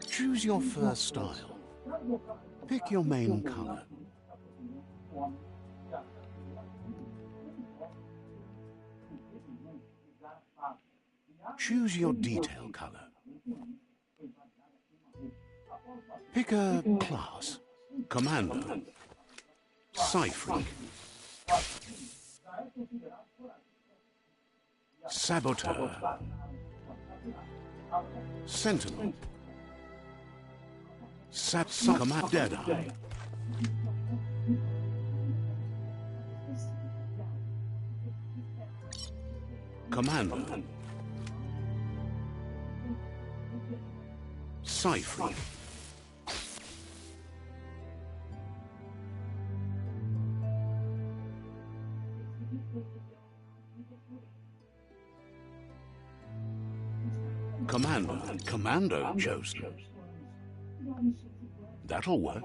Choose your fur style. Pick your main color. Choose your detail color. Pick a class. Commando. Psy-Freak. Saboteur. Sentinel. Command Deadeye. Commando. Psy-Freak. Commando chosen. That'll work.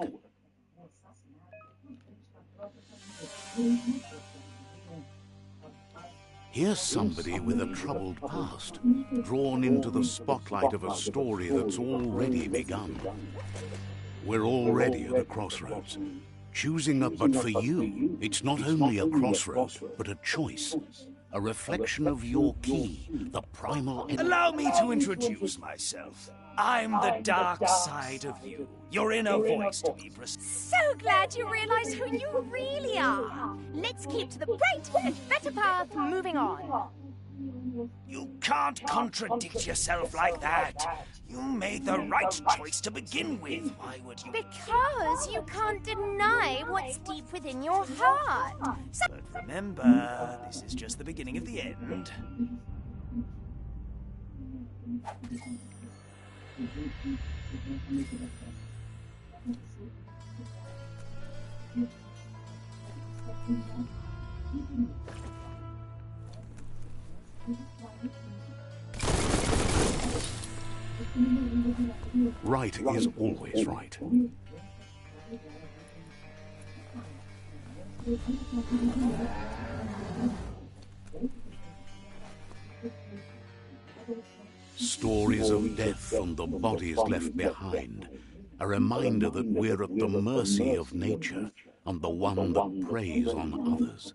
Here's somebody with a troubled past, drawn into the spotlight of a story that's already begun. We're already at a crossroads. Choosing a but for you, it's not only a crossroad, but a choice. A reflection of your key, the primal... Allow me to introduce myself. I'm the dark side of you. Your inner voice, to be precise. So glad you realize who you really are. Let's keep to the bright and better path moving on. You can't contradict yourself like that. You made the right choice to begin with. Why would you? Because you can't deny what's deep within your heart. So But remember, this is just the beginning of the end. Right is always right. Stories of death and the bodies left behind. A reminder that we're at the mercy of nature and the one that preys on others.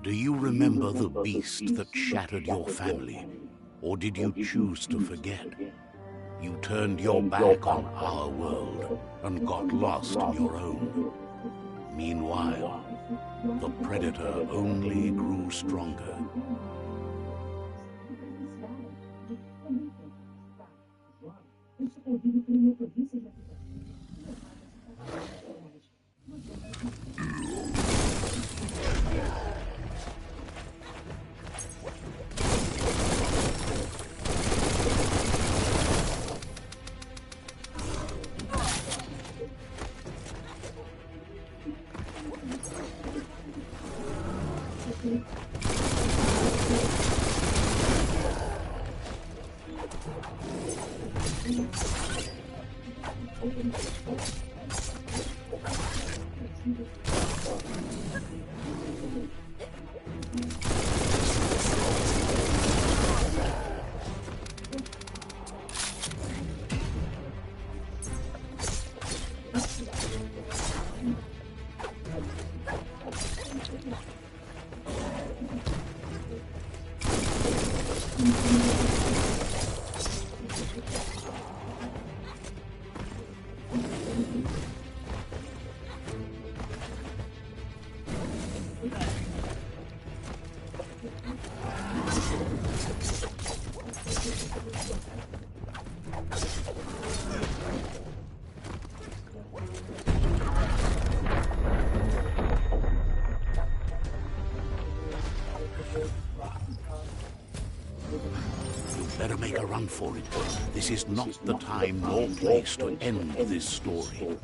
Do you remember the beast that shattered your family? Or did you choose to forget? You turned your back on our world and got lost in your own. Meanwhile, the predator only grew stronger. Better make a run for it. This is not the time nor place to end this story.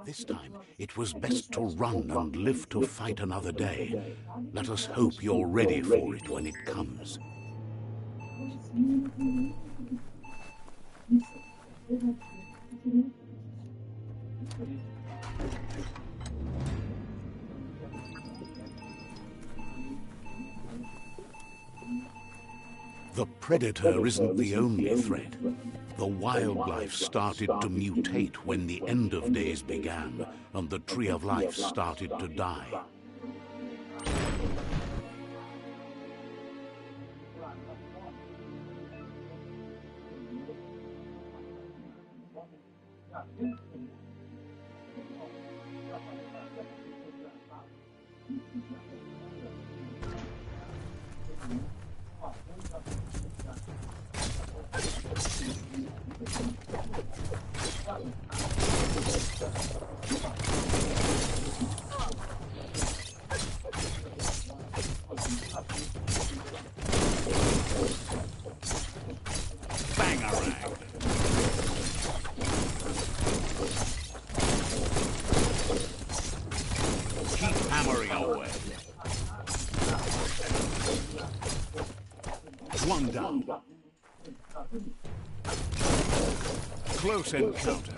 This time, it was best to run and live to fight another day. Let us hope you're ready for it when it comes. The predator isn't the only threat. The wildlife started to mutate when the end of days began and the tree of life started to die. One down. Close encounter.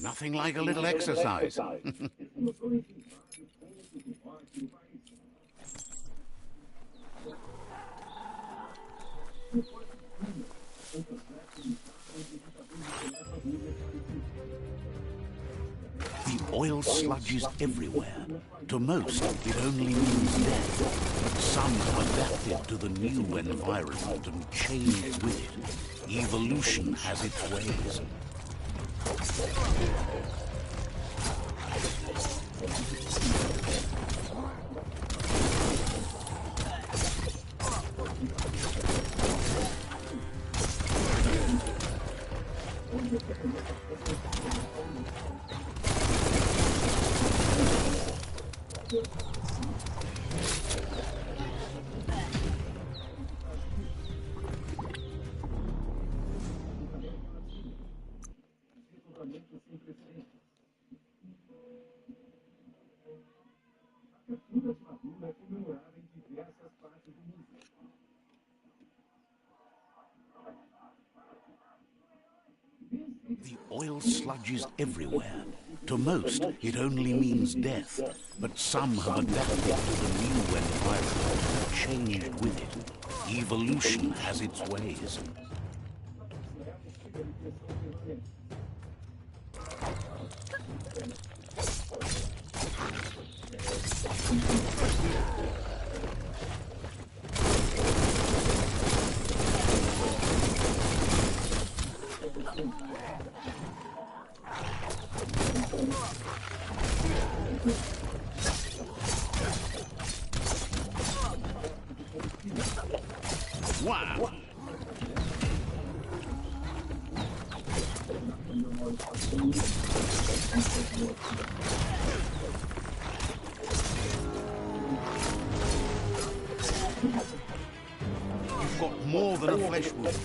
Nothing like a little exercise. The oil sludge is everywhere. To most, it only means death. But some have adapted to the new environment and changed with it. Evolution has its ways. The oil sludge is everywhere. To most, it only means death. But some have adapted to the new environment and changed with it. Evolution has its ways. Wow! You've got more than a flesh wound.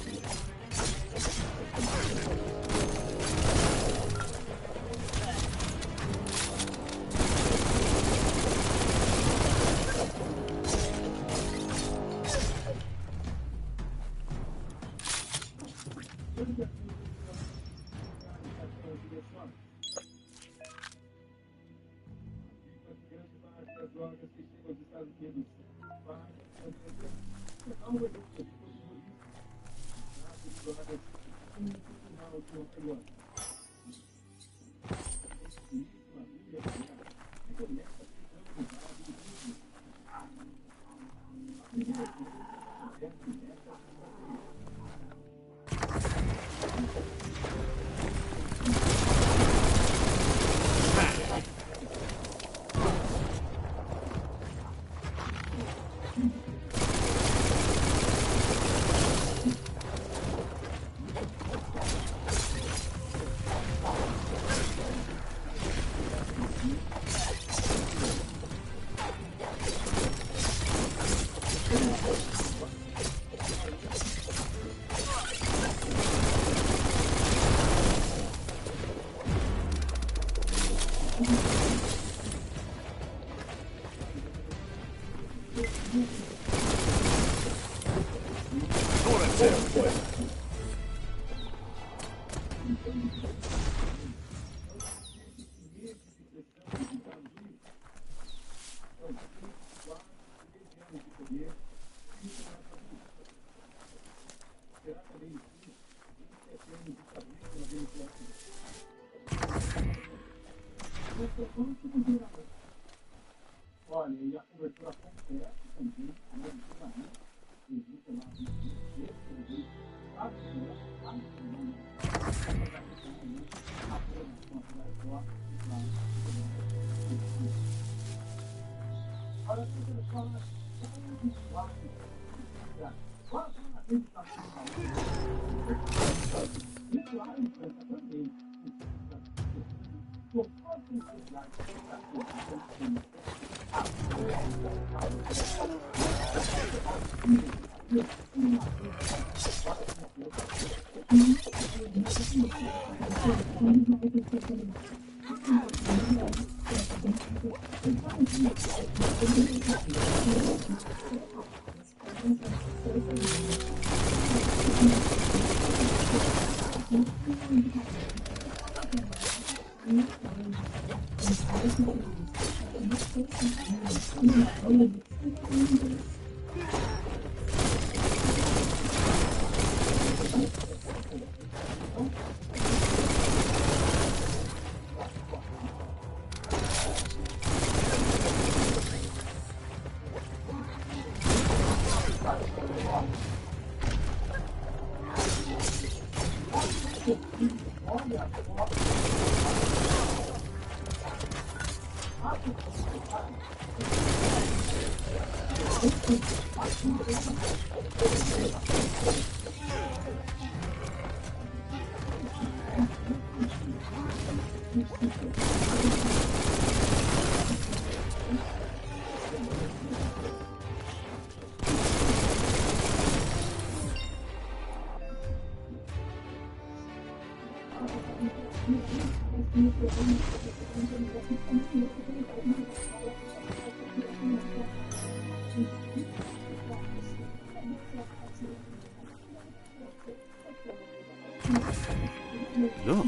Look,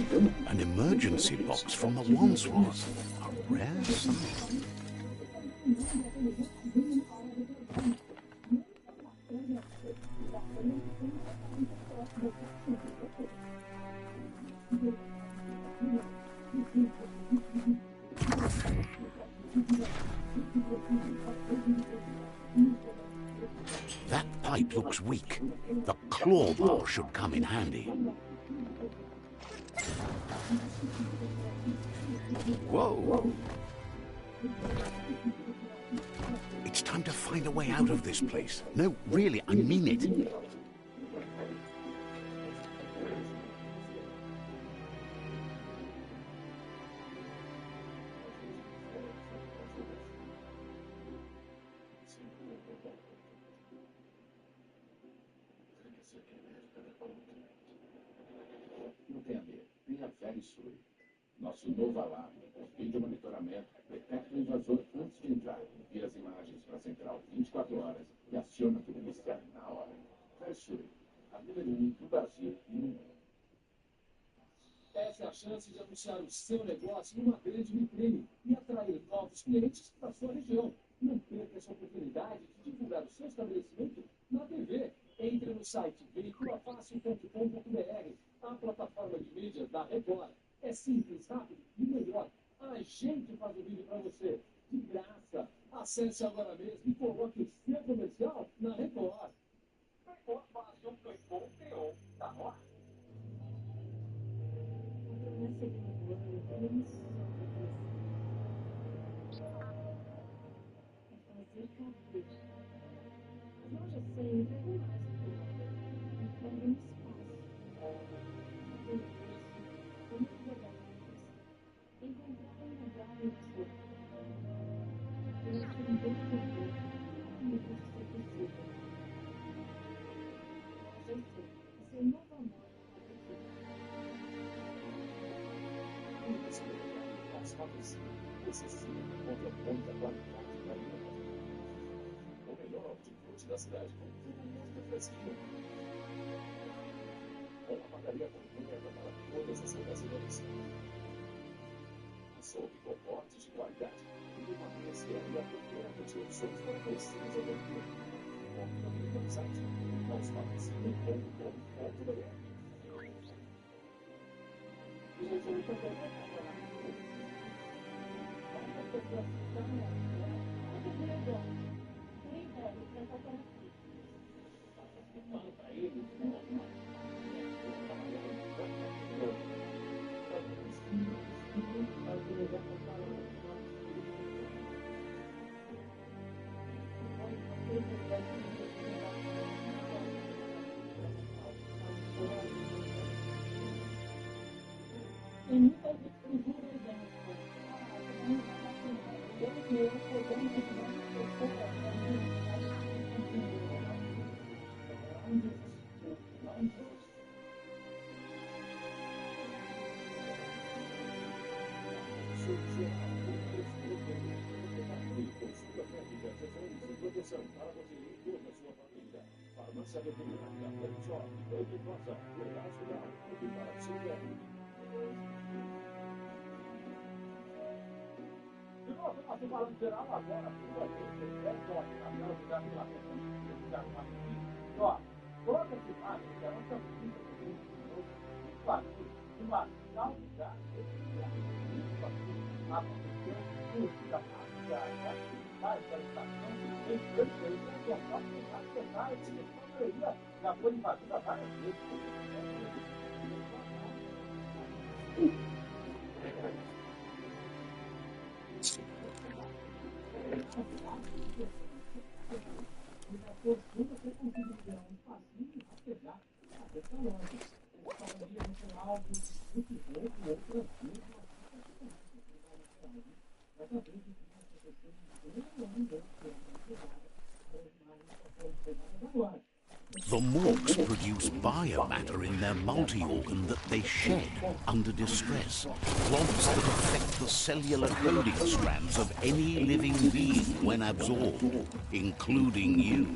an emergency box from the Wandsworth. A rare sight. That pipe looks weak. The claw bar should come in handy. Whoa! It's Time to find a way out of this place. No, really, I mean it. Não tenha medo. Tenha fé em Sui. Nosso novo alarme, vídeo monitoramento, detecta o invasor antes de entrar, envia as imagens para a central 24 horas e aciona o ministério na hora. Fé Sui, a número 1 do Brasil e no mundo. Essa é a chance de anunciar o seu negócio numa grande vitrine e atrair novos clientes para sua região. Não perca essa oportunidade de divulgar o seu estabelecimento na TV. Entre no site veiculafácil.com.br, a plataforma de mídia da Record. É simples, rápido e melhor. A gente faz o vídeo para você, de graça. Acesse agora mesmo e coloque o seu comercial na Record. Record Fácil, clicou, criou, tá no ar. Você se encontra muita qualidade da alimentação. O melhor hortifruti da cidade, com tudo muito fresquinho. Uma padaria completa para todas as ocasiões. Açougue com cortes de qualidade e uma mercearia completa de opções para você resolver. Compre também no site nospatrocínio.com.br. Para você e toda a sua família. Farmácia veterinária, pet shop, agricultura, legal rural, tudo para o seu pet. E nós estamos falando geral agora, tudo aqui, é só aqui na tela do lugar pela frente, ó, toda cidade, que é a nossa vida, uma qualidade, a produção, da já foi invadida várias vezes. The morks produce biomatter in their multi-organ that they shed under distress, rods that affect the cellular coding strands of any living being when absorbed, including you.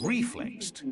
Reflexed.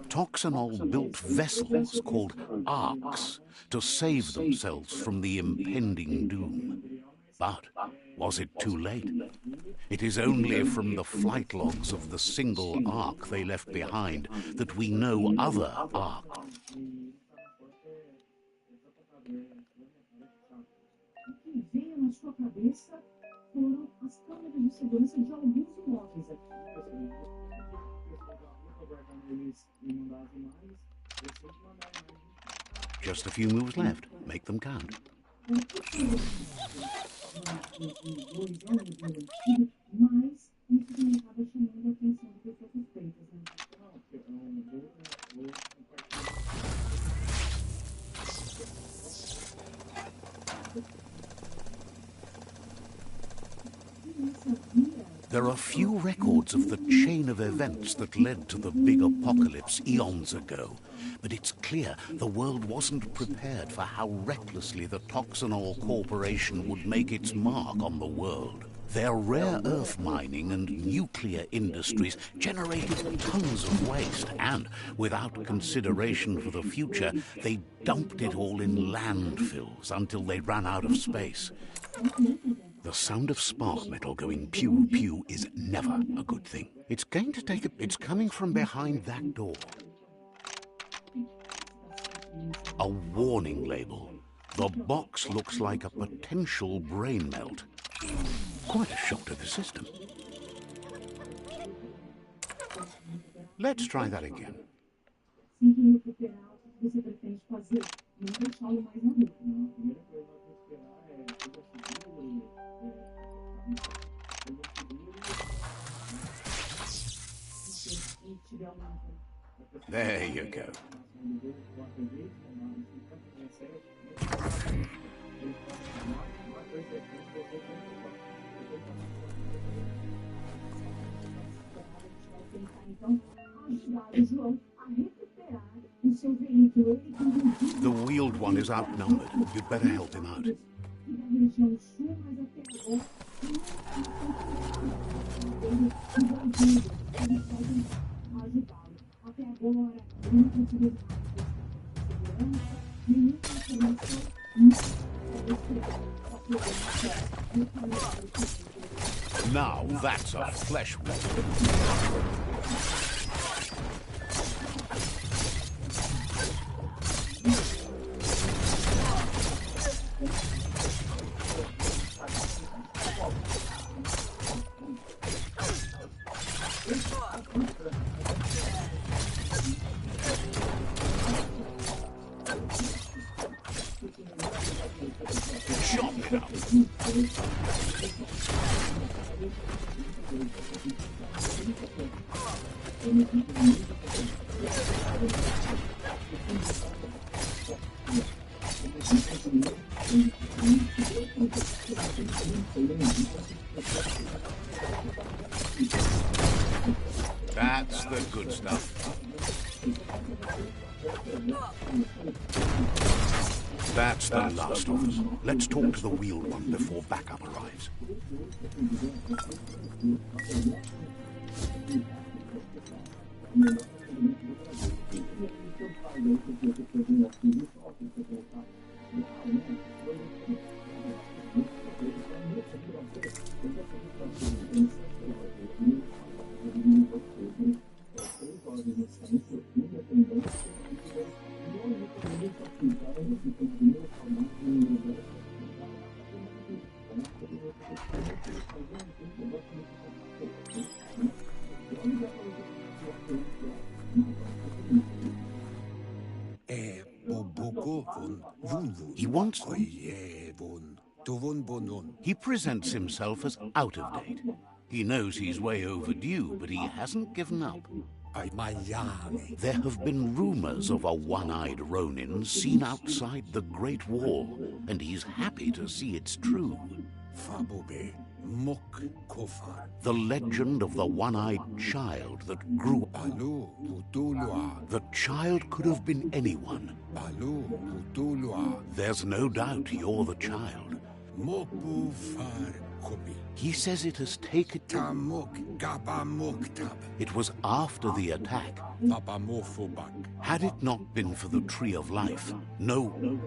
Toxanol built vessels called arks to save themselves from the impending doom. But was it too late? It is only from the flight logs of the single ark they left behind that we know other arks. Just a few moves left. Make them count. There are few records of the chain of events that led to the big apocalypse eons ago, but it's clear the world wasn't prepared for how recklessly the Toxanol Corporation would make its mark on the world. Their rare earth mining and nuclear industries generated tons of waste, and without consideration for the future, they dumped it all in landfills until they ran out of space. The sound of spark metal going pew pew is never a good thing. It's coming from behind that door. A warning label. The box looks like a potential brain melt. Quite a shock to the system. Let's try that again. There you go. The wheeled one is outnumbered. You'd better help him out. Now that's a flesh wound. Chop it up. That's the good stuff. That's the last of us. Let's talk to the wheeled one before backup arrives. He wants... He presents himself as out of date. He knows he's way overdue, but he hasn't given up. There have been rumors of a one-eyed Ronin seen outside the Great Wall, and he's happy to see it's true. The legend of the one-eyed child that grew up. The child could have been anyone. There's no doubt you're the child. He says it has taken... It was after the attack. Had it not been for the Tree of Life, no...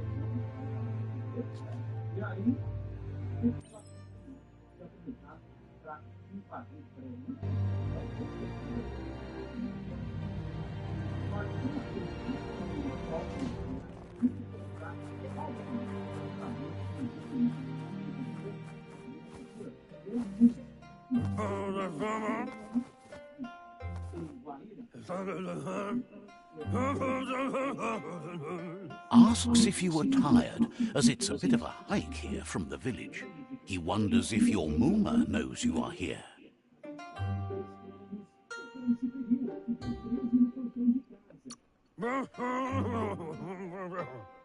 Asks if you were tired, as it's a bit of a hike here from the village. He wonders if your Mooma knows you are here.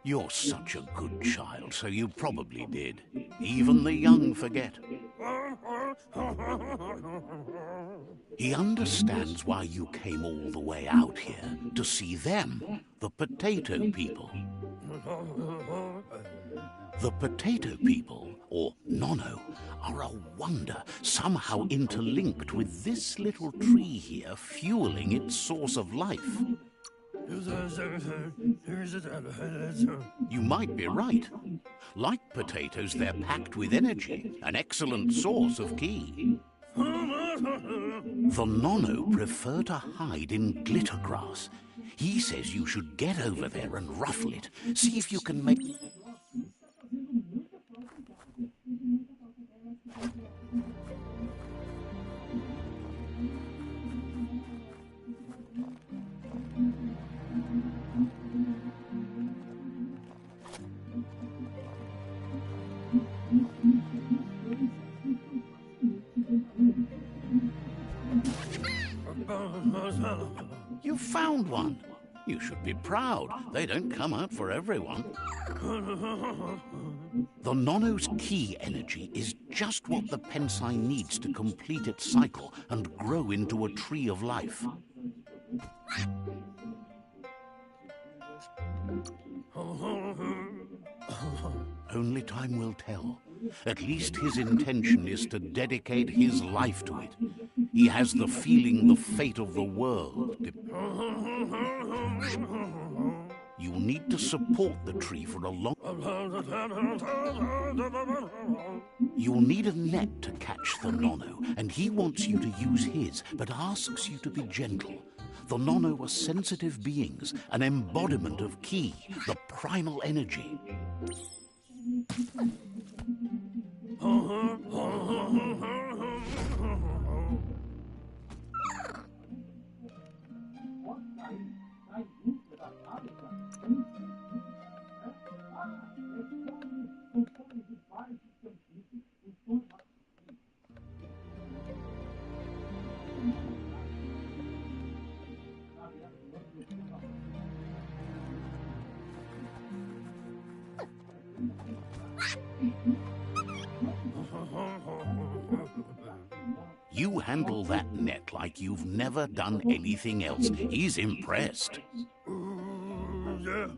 You're such a good child, so you probably did. Even the young forget. He understands why you came all the way out here, to see them, the potato people. The potato people, or Nono, are a wonder, somehow interlinked with this little tree here fueling its source of life. You might be right. Like potatoes, they're packed with energy, an excellent source of ki. The Nono prefer to hide in glitter grass. He says you should get over there and ruffle it. See if you can make... You found one. You should be proud. They don't come out for everyone. The Nono's ki energy is just what the Pensai needs to complete its cycle and grow into a tree of life. Only time will tell. At least his intention is to dedicate his life to it. He has the feeling the fate of the world... You'll need to support the tree for a long... You'll need a net to catch the Nono, and he wants you to use his, but asks you to be gentle. The Nono are sensitive beings, an embodiment of Ki, the primal energy. You handle that net like you've never done anything else. He's impressed.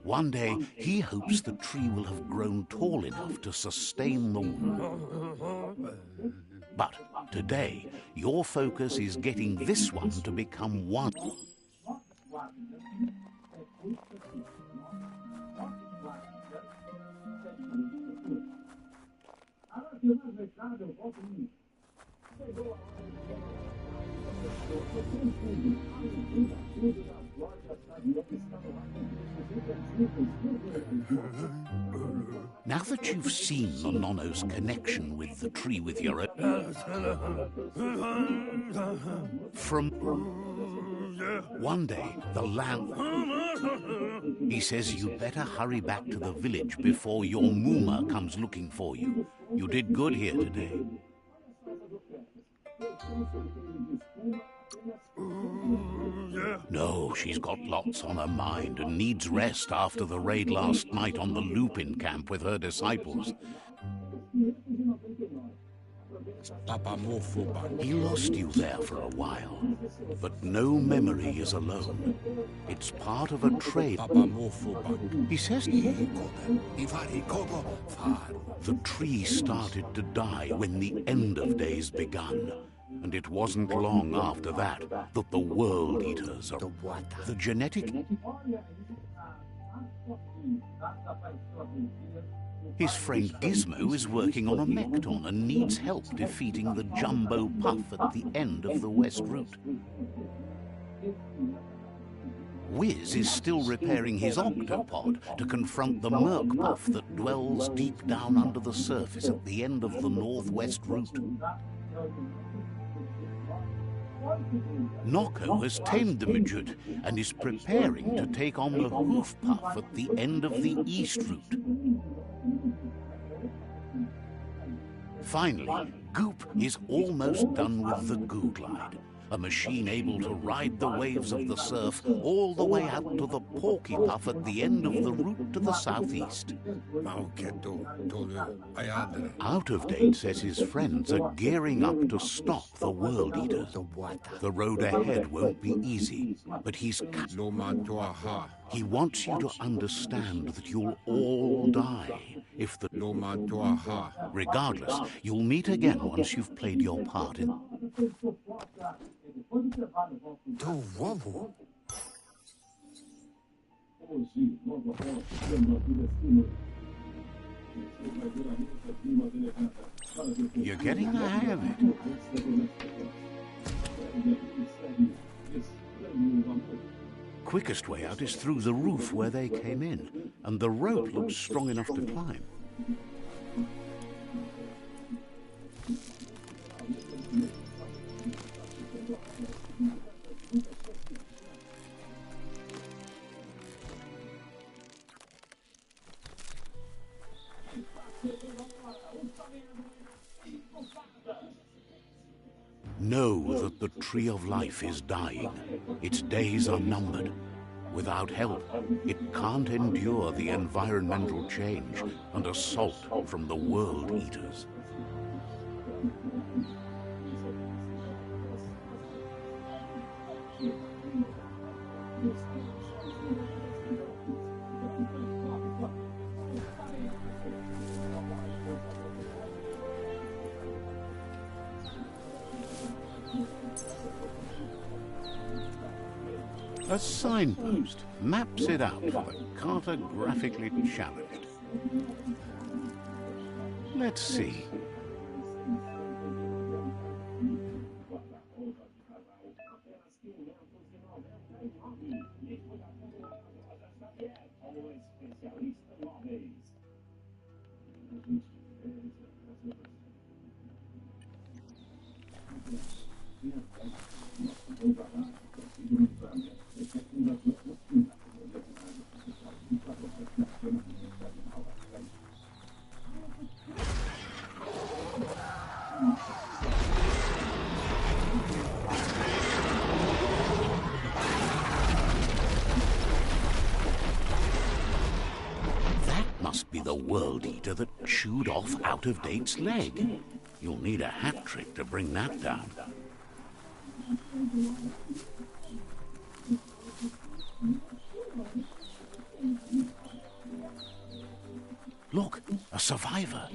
One day, he hopes the tree will have grown tall enough to sustain the... But today, your focus is getting this one to become one. Now that you've seen the Nono's connection with the tree with your own... From... One day, the lamb... He says you'd better hurry back to the village before your Muma comes looking for you. You did good here today. No, she's got lots on her mind and needs rest after the raid last night on the Lupin camp with her disciples. He lost you there for a while, but no memory is alone. It's part of a trade. He says the tree started to die when the end of days begun. And it wasn't long after that that the World Eaters are... The genetic... His friend Gizmo is working on a Mekton and needs help defeating the Jumbo Puff at the end of the West Route. Wiz is still repairing his octopod to confront the Merc Puff that dwells deep down under the surface at the end of the Northwest Route. Noko has tamed the Midget and is preparing to take on the Hoof Puff at the end of the East Route. Finally, Goop is almost done with the Goo Glide, a machine able to ride the waves of the surf all the way out to the Porky Puff at the end of the route to the southeast. Out of Date says his friends are gearing up to stop the World Eaters. The road ahead won't be easy, but he wants you to understand that you'll all die if the... Regardless, you'll meet again once you've played your part in... You're getting the hang of it. Quickest way out is through the roof where they came in, and the rope looks strong enough to climb. Know that the Tree of Life is dying. Its days are numbered. Without help, it can't endure the environmental change and assault from the World Eaters. A signpost maps it out for the cartographically challenged. Let's see. Must be the World Eater that chewed off Out-of-Date's leg. You'll need a hat trick to bring that down. Look, a survivor.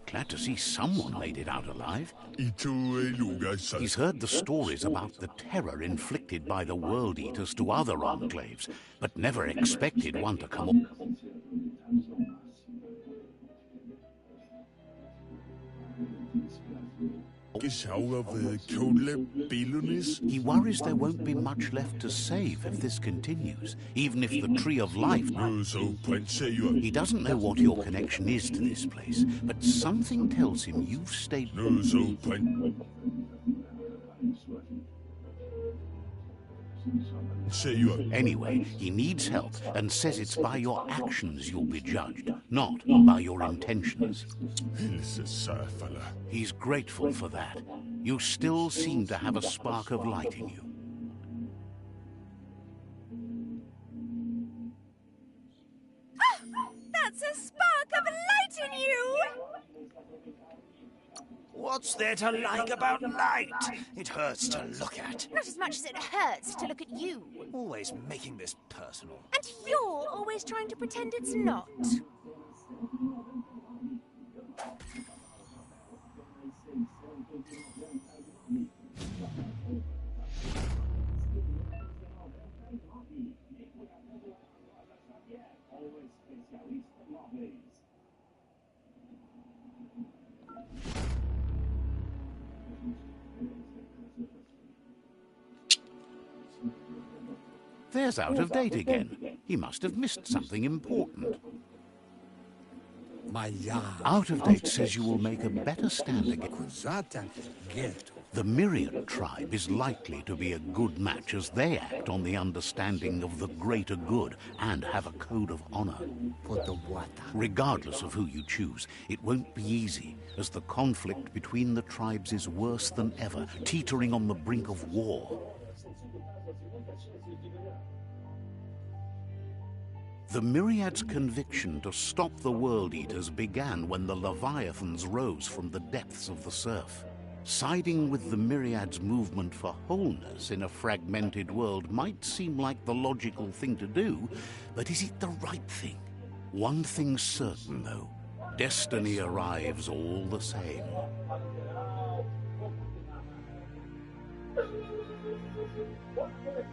Glad to see someone made it out alive. He's heard the stories about the terror inflicted by the World Eaters to other enclaves, but never expected one to come up. He worries there won't be much left to save if this continues, even if the Tree of Life... He doesn't know what your connection is to this place, but something tells him you've stayed... Anyway, he needs help and says it's by your actions you'll be judged, not by your intentions. He's grateful for that. You still seem to have a spark of light in you. Oh, that's a spark of light in you! What's there to like about light? It hurts to look at. Not as much as it hurts to look at you. Always making this personal. And you're always trying to pretend it's not. There's Out-of-Date again. He must have missed something important. Out-of-Date says you will make a better stand against... The Myriad tribe is likely to be a good match as they act on the understanding of the greater good and have a code of honor. Regardless of who you choose, it won't be easy, as the conflict between the tribes is worse than ever, teetering on the brink of war. The Myriad's conviction to stop the World Eaters began when the Leviathans rose from the depths of the surf. Siding with the Myriad's movement for wholeness in a fragmented world might seem like the logical thing to do, but is it the right thing? One thing's certain, though. Destiny arrives all the same.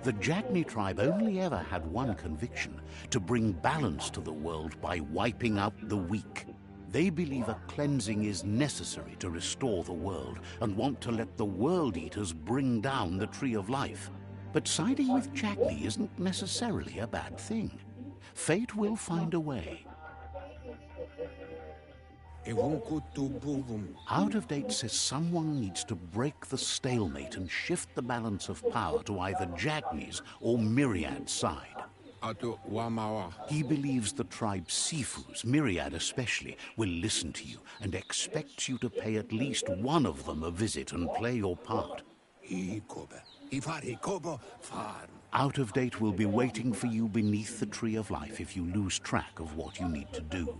The Jagni tribe only ever had one conviction: to bring balance to the world by wiping out the weak. They believe a cleansing is necessary to restore the world and want to let the World Eaters bring down the Tree of Life. But siding with Jagni isn't necessarily a bad thing. Fate will find a way. Out-of-Date says someone needs to break the stalemate and shift the balance of power to either Jagni's or Myriad's side. He believes the tribe Sifus, Myriad especially, will listen to you and expects you to pay at least one of them a visit and play your part. Out-of-Date will be waiting for you beneath the Tree of Life if you lose track of what you need to do.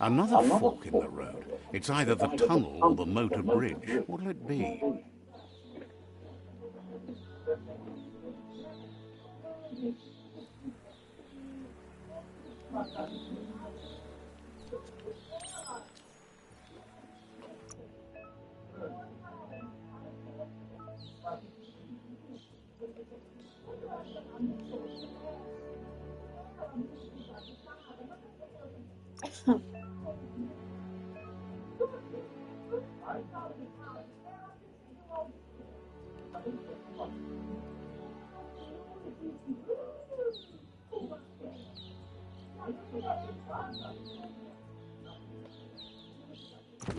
Another fork in the road. It's either the tunnel or the motor bridge. What'll it be?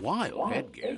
Wild headgear.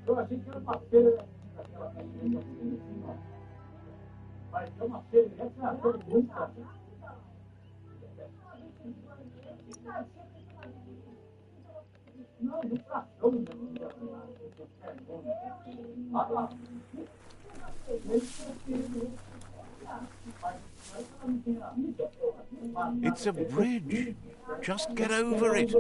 Eu achei que era uma feira daquela igreja assim, ó. Mas é uma feira, essa é uma feira muito grande. Não, do tração, né? Ah, lá. It's a bridge. Just get over it.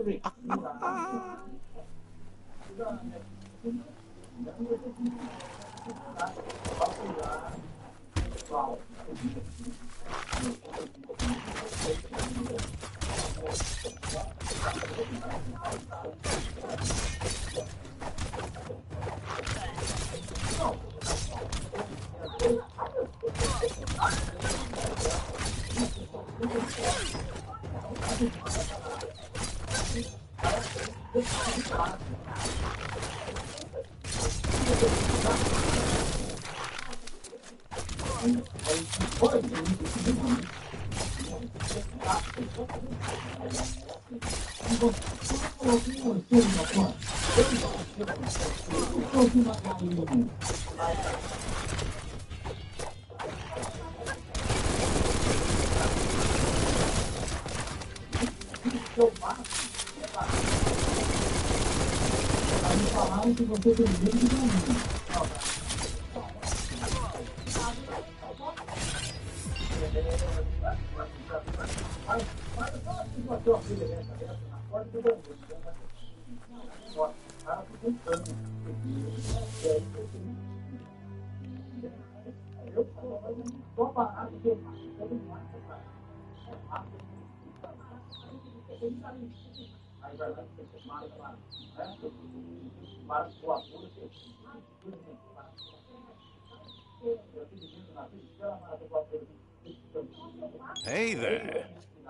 Hey there,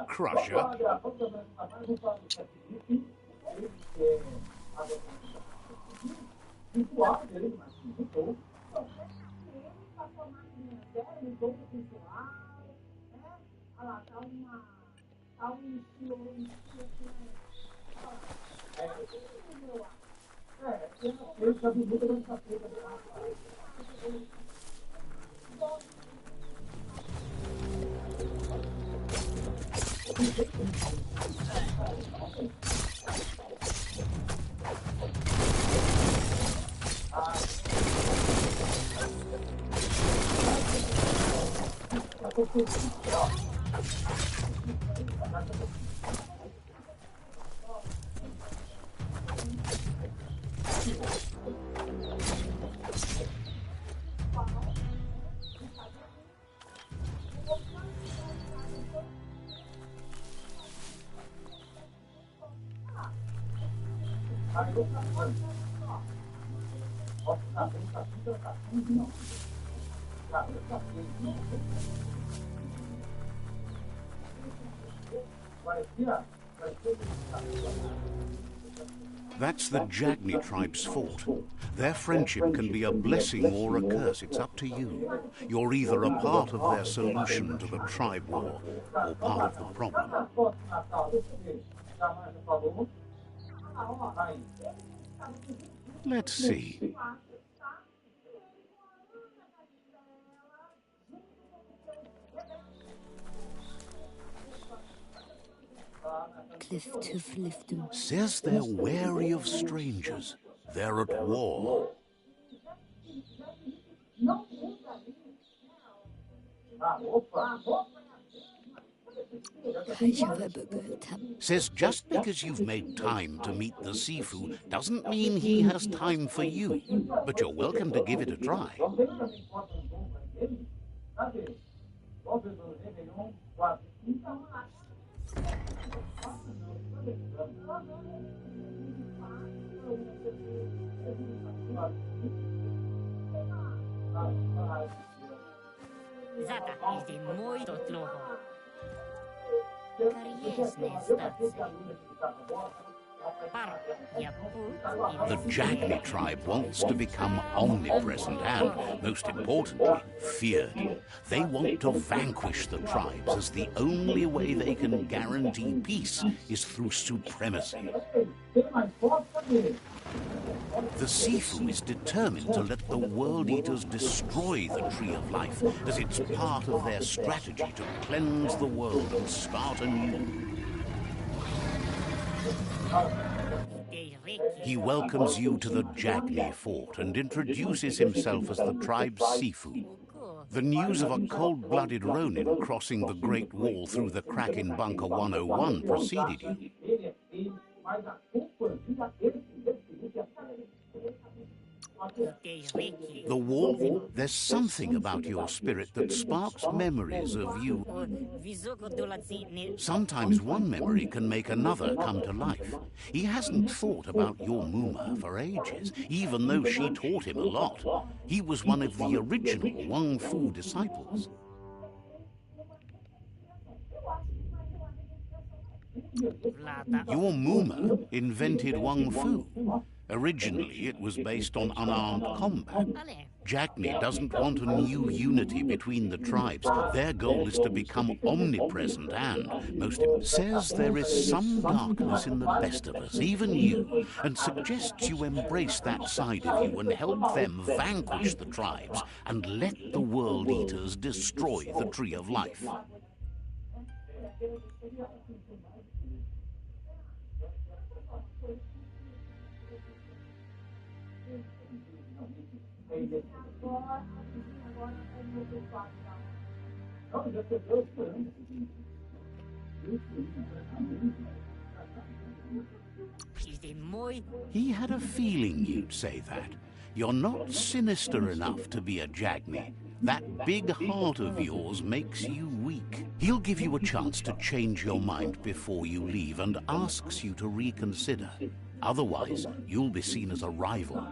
Crusher. That's the Jagni tribe's fort. Their friendship can be a blessing or a curse. It's up to you. You're either a part of their solution to the tribe war or part of the problem. Let's see. Says they're wary of strangers. They're at war. Says just because you've made time to meet the Sifu doesn't mean he has time for you. But you're welcome to give it a try. The Jagni tribe wants to become omnipresent and, most importantly, feared. They want to vanquish the tribes, as the only way they can guarantee peace is through supremacy. The Sifu is determined to let the World Eaters destroy the Tree of Life, as it's part of their strategy to cleanse the world and start anew. He welcomes you to the Jagni fort and introduces himself as the tribe's Sifu. The news of a cold-blooded Ronin crossing the Great Wall through the crack in Bunker 101 preceded you. The wall? There's something about your spirit that sparks memories of you. Sometimes one memory can make another come to life. He hasn't thought about your Muma for ages, even though she taught him a lot. He was one of the original Wang Fu disciples. Your Muma invented Wang Fu. Originally, it was based on unarmed combat. Jagni doesn't want a new unity between the tribes. Their goal is to become omnipresent and, says there is some darkness in the best of us, even you, and suggests you embrace that side of you and help them vanquish the tribes and let the World Eaters destroy the Tree of Life. He had a feeling you'd say that. You're not sinister enough to be a Jagni. That big heart of yours makes you weak. He'll give you a chance to change your mind before you leave and asks you to reconsider. Otherwise, you'll be seen as a rival.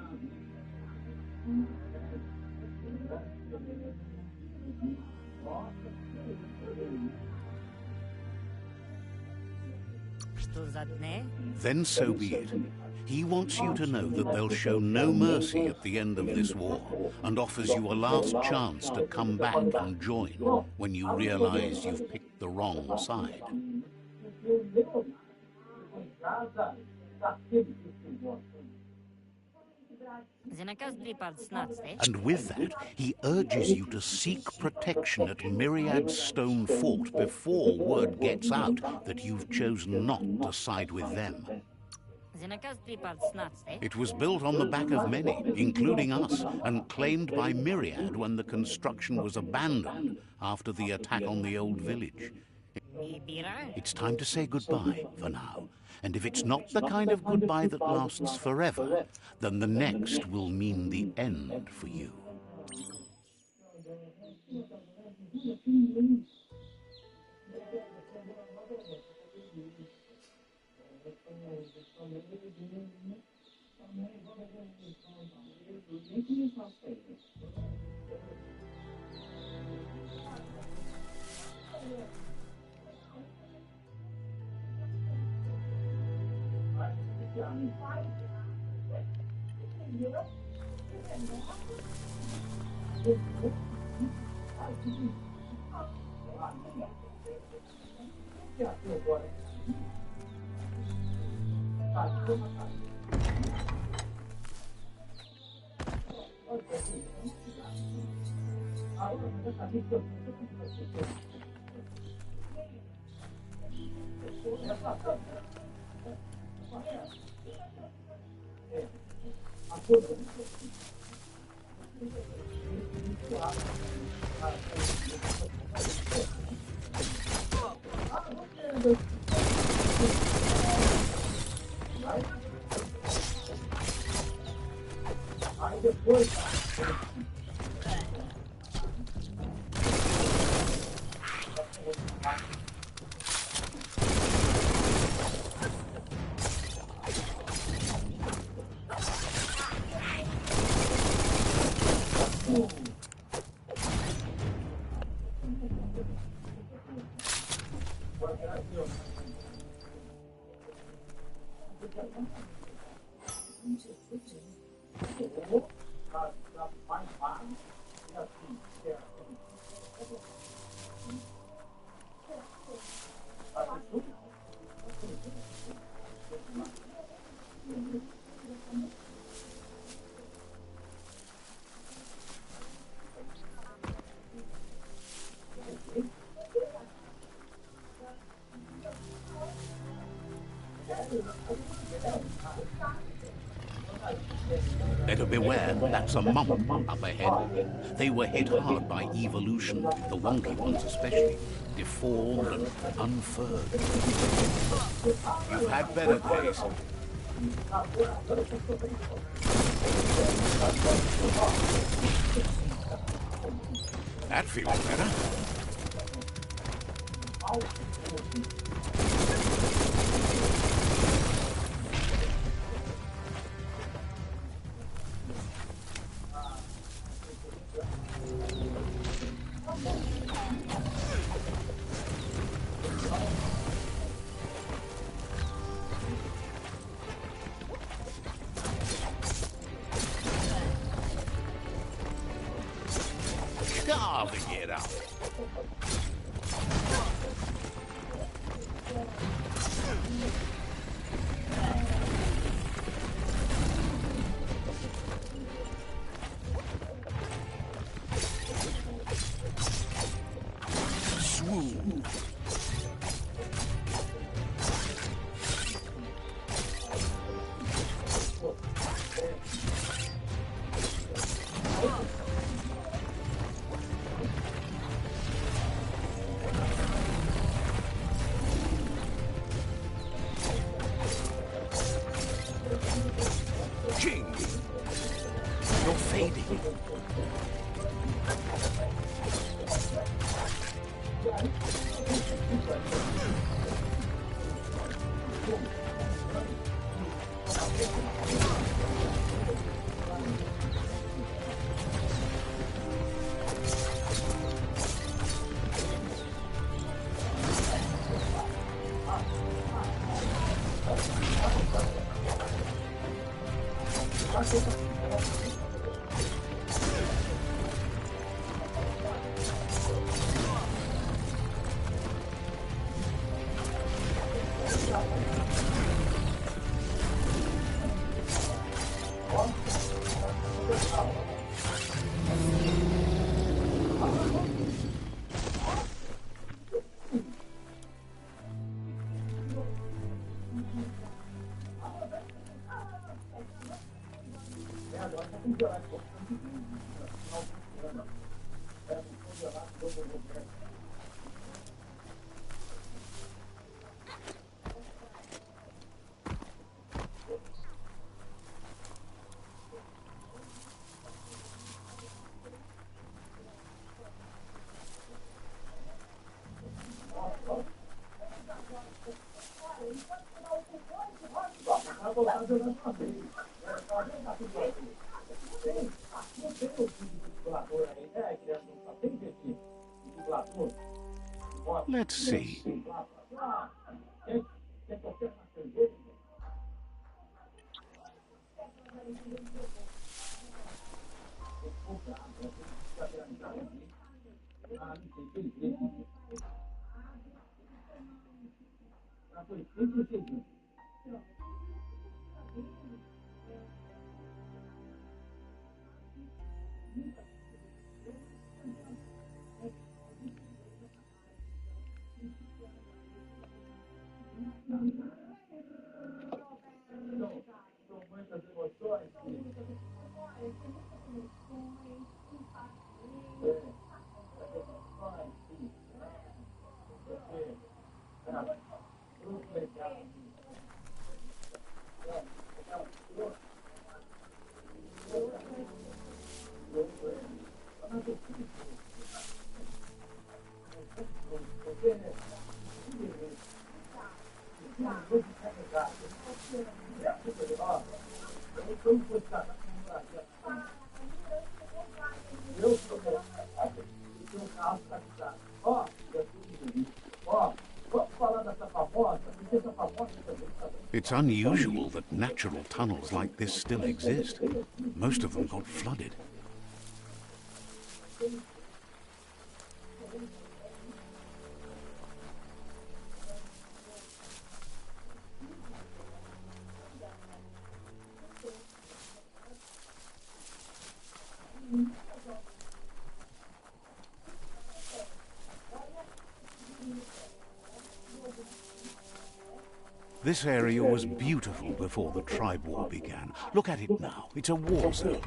Then so be it. He wants you to know that they'll show no mercy at the end of this war, and offers you a last chance to come back and join when you realize you've picked the wrong side. And with that, he urges you to seek protection at Myriad's stone fort before word gets out that you've chosen not to side with them. It was built on the back of many, including us, and claimed by Myriad when the construction was abandoned after the attack on the old village. It's time to say goodbye for now. And if it's not the kind of goodbye that lasts forever, then the next will mean the end for you. Better beware, that's a mump up ahead. They were hit hard by evolution, the wonky ones especially, deformed and unfurred. You've had better days. That feels better. Carving it up. Swoon. Let's see. It's unusual that natural tunnels like this still exist. Most of them got flooded. This area was beautiful before the tribe war began. Look at it now. It's a war zone.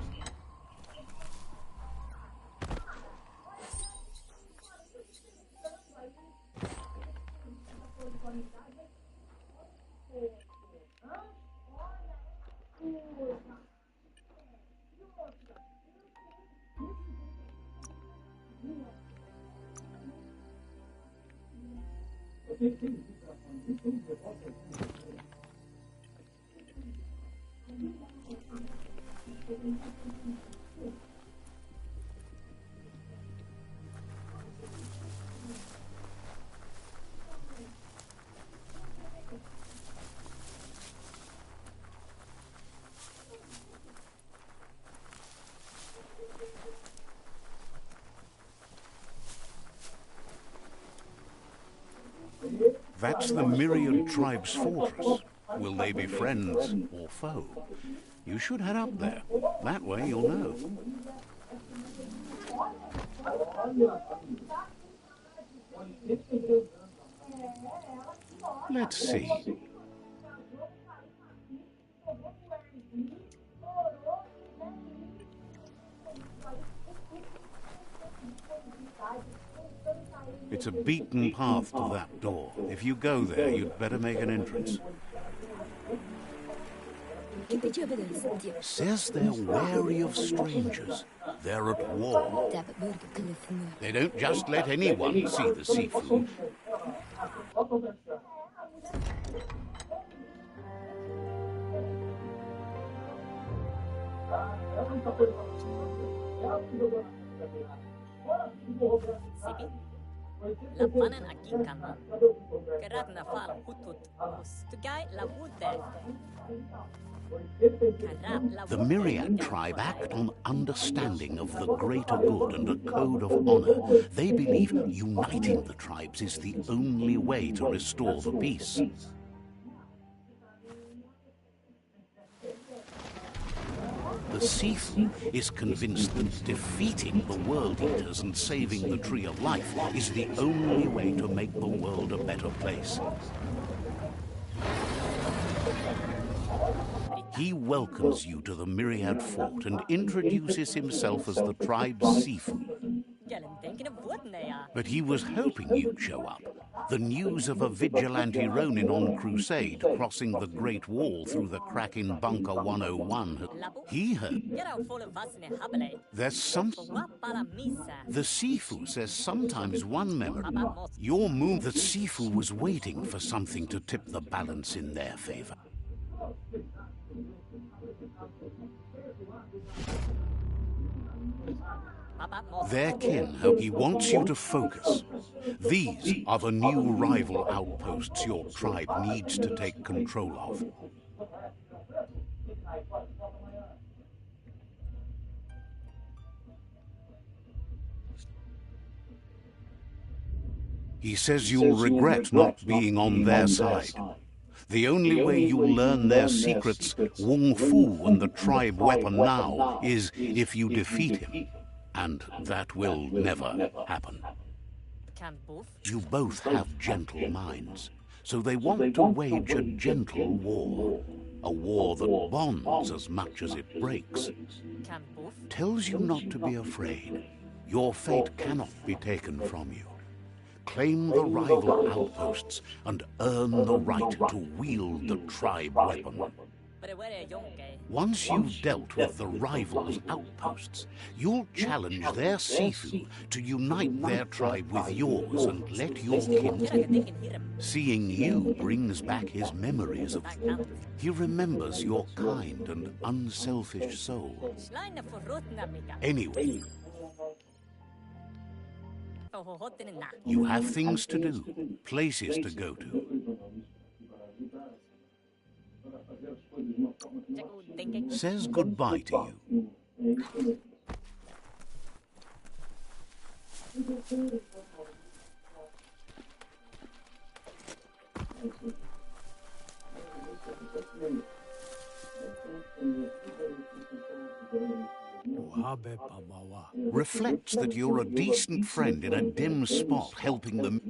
That's the Myriad Tribe's fortress. Will they be friends or foe? You should head up there. That way you'll know. Let's see. It's a beaten path to that door. If you go there, you'd better make an entrance. Says they're wary of strangers. They're at war. They don't just let anyone see the seafood. Lapanen akin kanan. Kerat nafal hutut. Stugai lavute. The Myriad tribe act on understanding of the greater good and a code of honor. They believe uniting the tribes is the only way to restore the peace. The Sifu is convinced that defeating the World Eaters and saving the Tree of Life is the only way to make the world a better place. He welcomes you to the Myriad Fort and introduces himself as the tribe's Sifu. But he was hoping you'd show up. The news of a vigilante Ronin on crusade crossing the Great Wall through the crack in Bunker 101. He heard there's something. The Sifu says sometimes one member. Your move, the Sifu was waiting for something to tip the balance in their favor. Their kin, he wants you to focus. These are the new rival outposts your tribe needs to take control of. He says you'll regret not being on their side. The only way you'll learn their secrets, Wung Fu and the tribe weapon now, is if you defeat him. And that will never happen. You both have gentle minds, so they want to wage a gentle war. A war that bonds as much as it breaks. Tells you not to be afraid. Your fate cannot be taken from you. Claim the rival outposts and earn the right to wield the tribe weapon. Once you've dealt with the rival's outposts, you'll challenge their Sifu to unite their tribe with yours and let your kin. Seeing you brings back his memories of... He remembers your kind and unselfish soul. Anyway, you have things to do, places to go to. Says goodbye to you. Reflects that you're a decent friend in a dim spot helping them.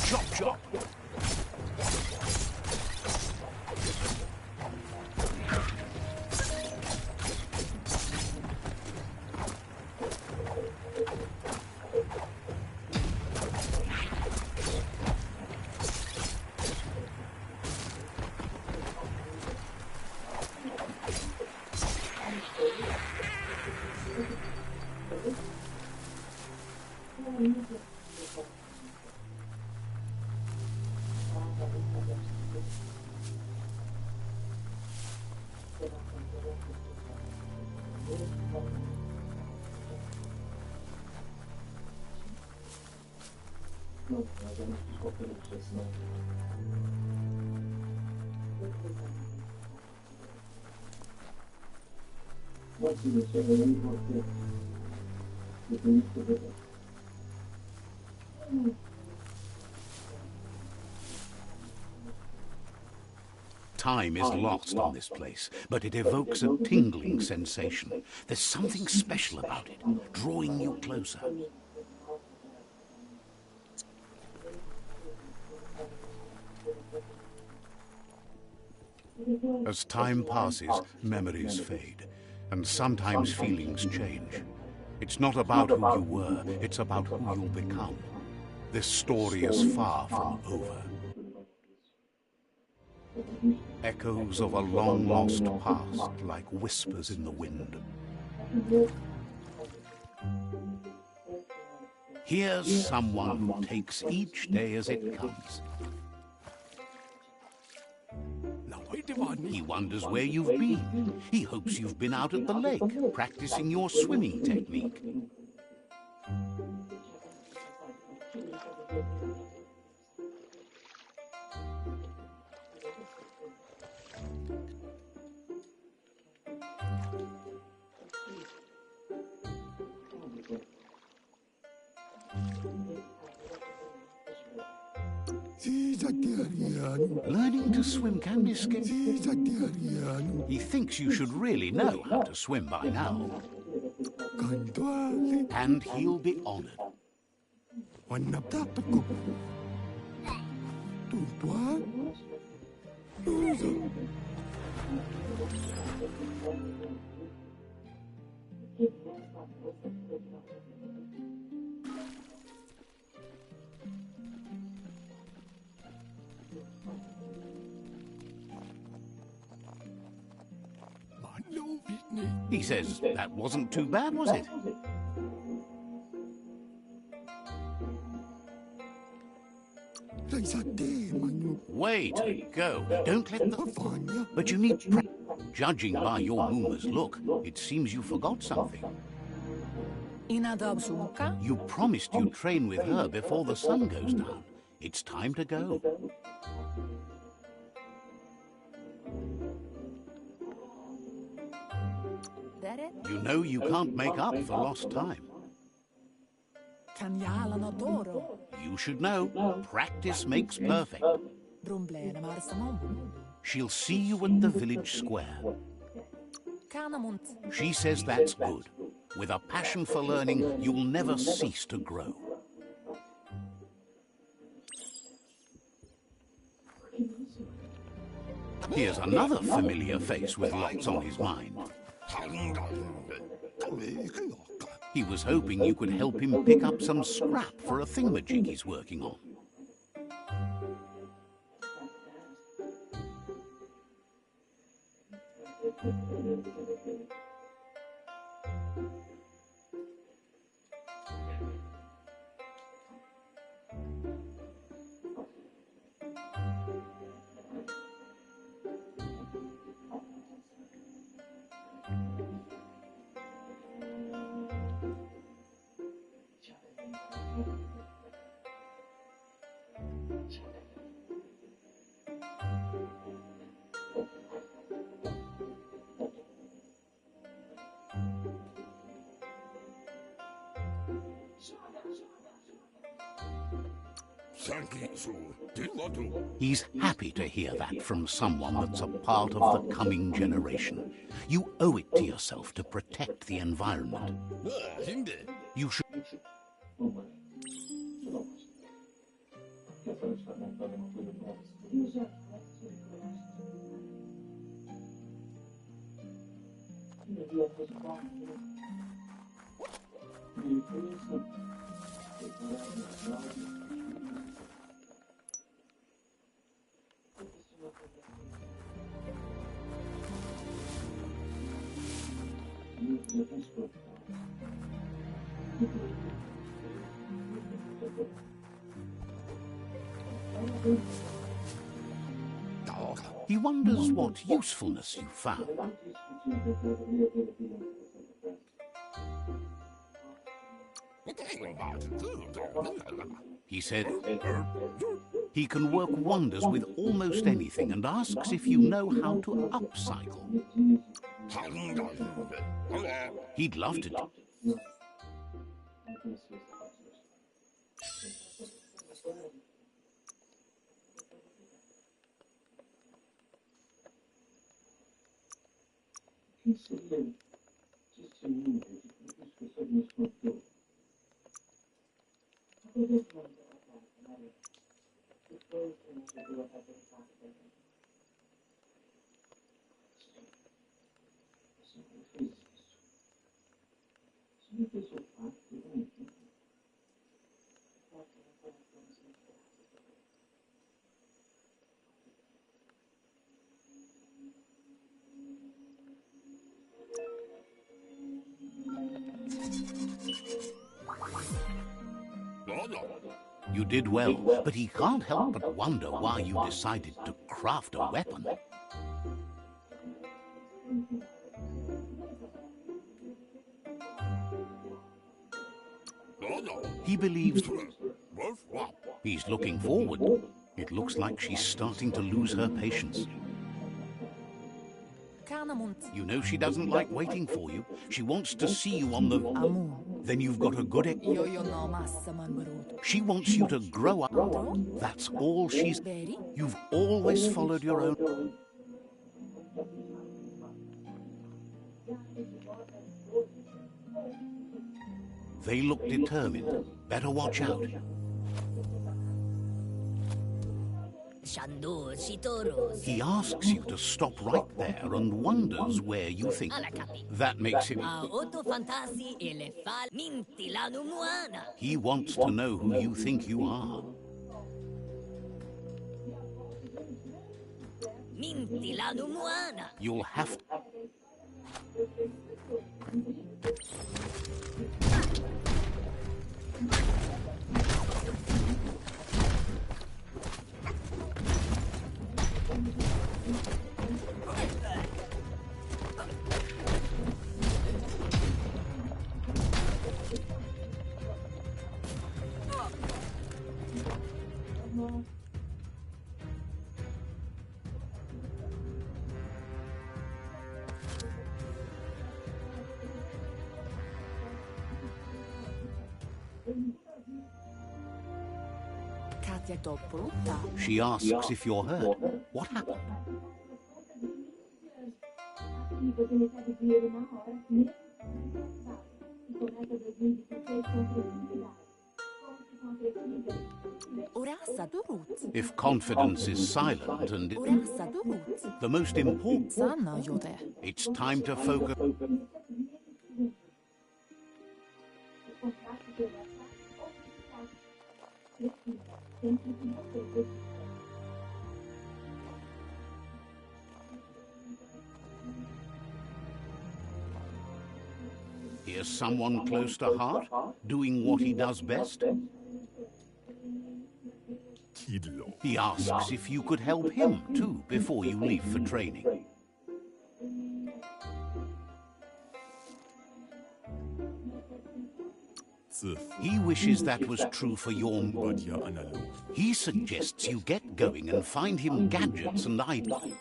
Chop, chop! Time is lost on this place, but it evokes a tingling sensation. There's something special about it, drawing you closer. As time passes, memories fade, and sometimes feelings change. It's not about who you were, it's about who you'll become. This story is far from over. Echoes of a long-lost past, like whispers in the wind. Here's someone who takes each day as it comes. He wonders where you've been. He hopes you've been out at the lake, practicing your swimming technique. Learning to swim can be scary. He thinks you should really know how to swim by now. And he'll be honored. He says, that wasn't too bad, was it? Way to go. Don't let the... But you need practice. Judging by your Mooma's look, it seems you forgot something. You promised you'd train with her before the sun goes down. It's time to go. You know you can't make up for lost time. You should know, practice makes perfect. She'll see you at the village square. She says that's good. With a passion for learning, you'll never cease to grow. Here's another familiar face with lots on his mind. He was hoping you could help him pick up some scrap for a thingamajig he's working on. He's happy to hear that from someone that's a part of the coming generation. You owe it to yourself to protect the environment. You should... He wonders what usefulness you found. He said he can work wonders with almost anything and asks if you know how to upcycle. He'd love to do. You did well, but he can't help but wonder why you decided to craft a weapon. He believes he's looking forward. It looks like she's starting to lose her patience. You know she doesn't like waiting for you. She wants to see you on the... Then you've got a good... She wants you to grow up. That's all she's... You've always followed your own... They look determined. Better watch out. He asks you to stop right there and wonders where you think. That makes him... He wants to know who you think you are. You'll have to... She asks if you're hurt. What happened? If confidence is silent and the most important, it's time to focus. Here's someone close to heart, doing what he does best. He asks if you could help him too before you leave for training. He wishes that was true for your... He suggests you get going and find him gadgets and ideas.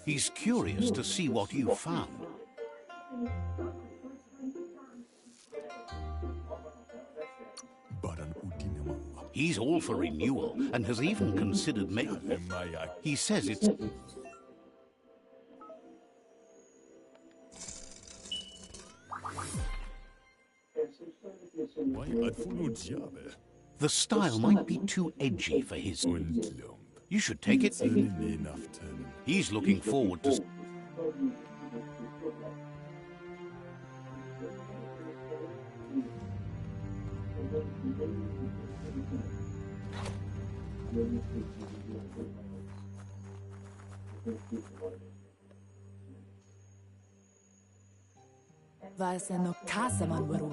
He's curious to see what you found. He's all for renewal and has even considered making it. He says it's... The style might be too edgy for his... You should take it. He's looking forward to...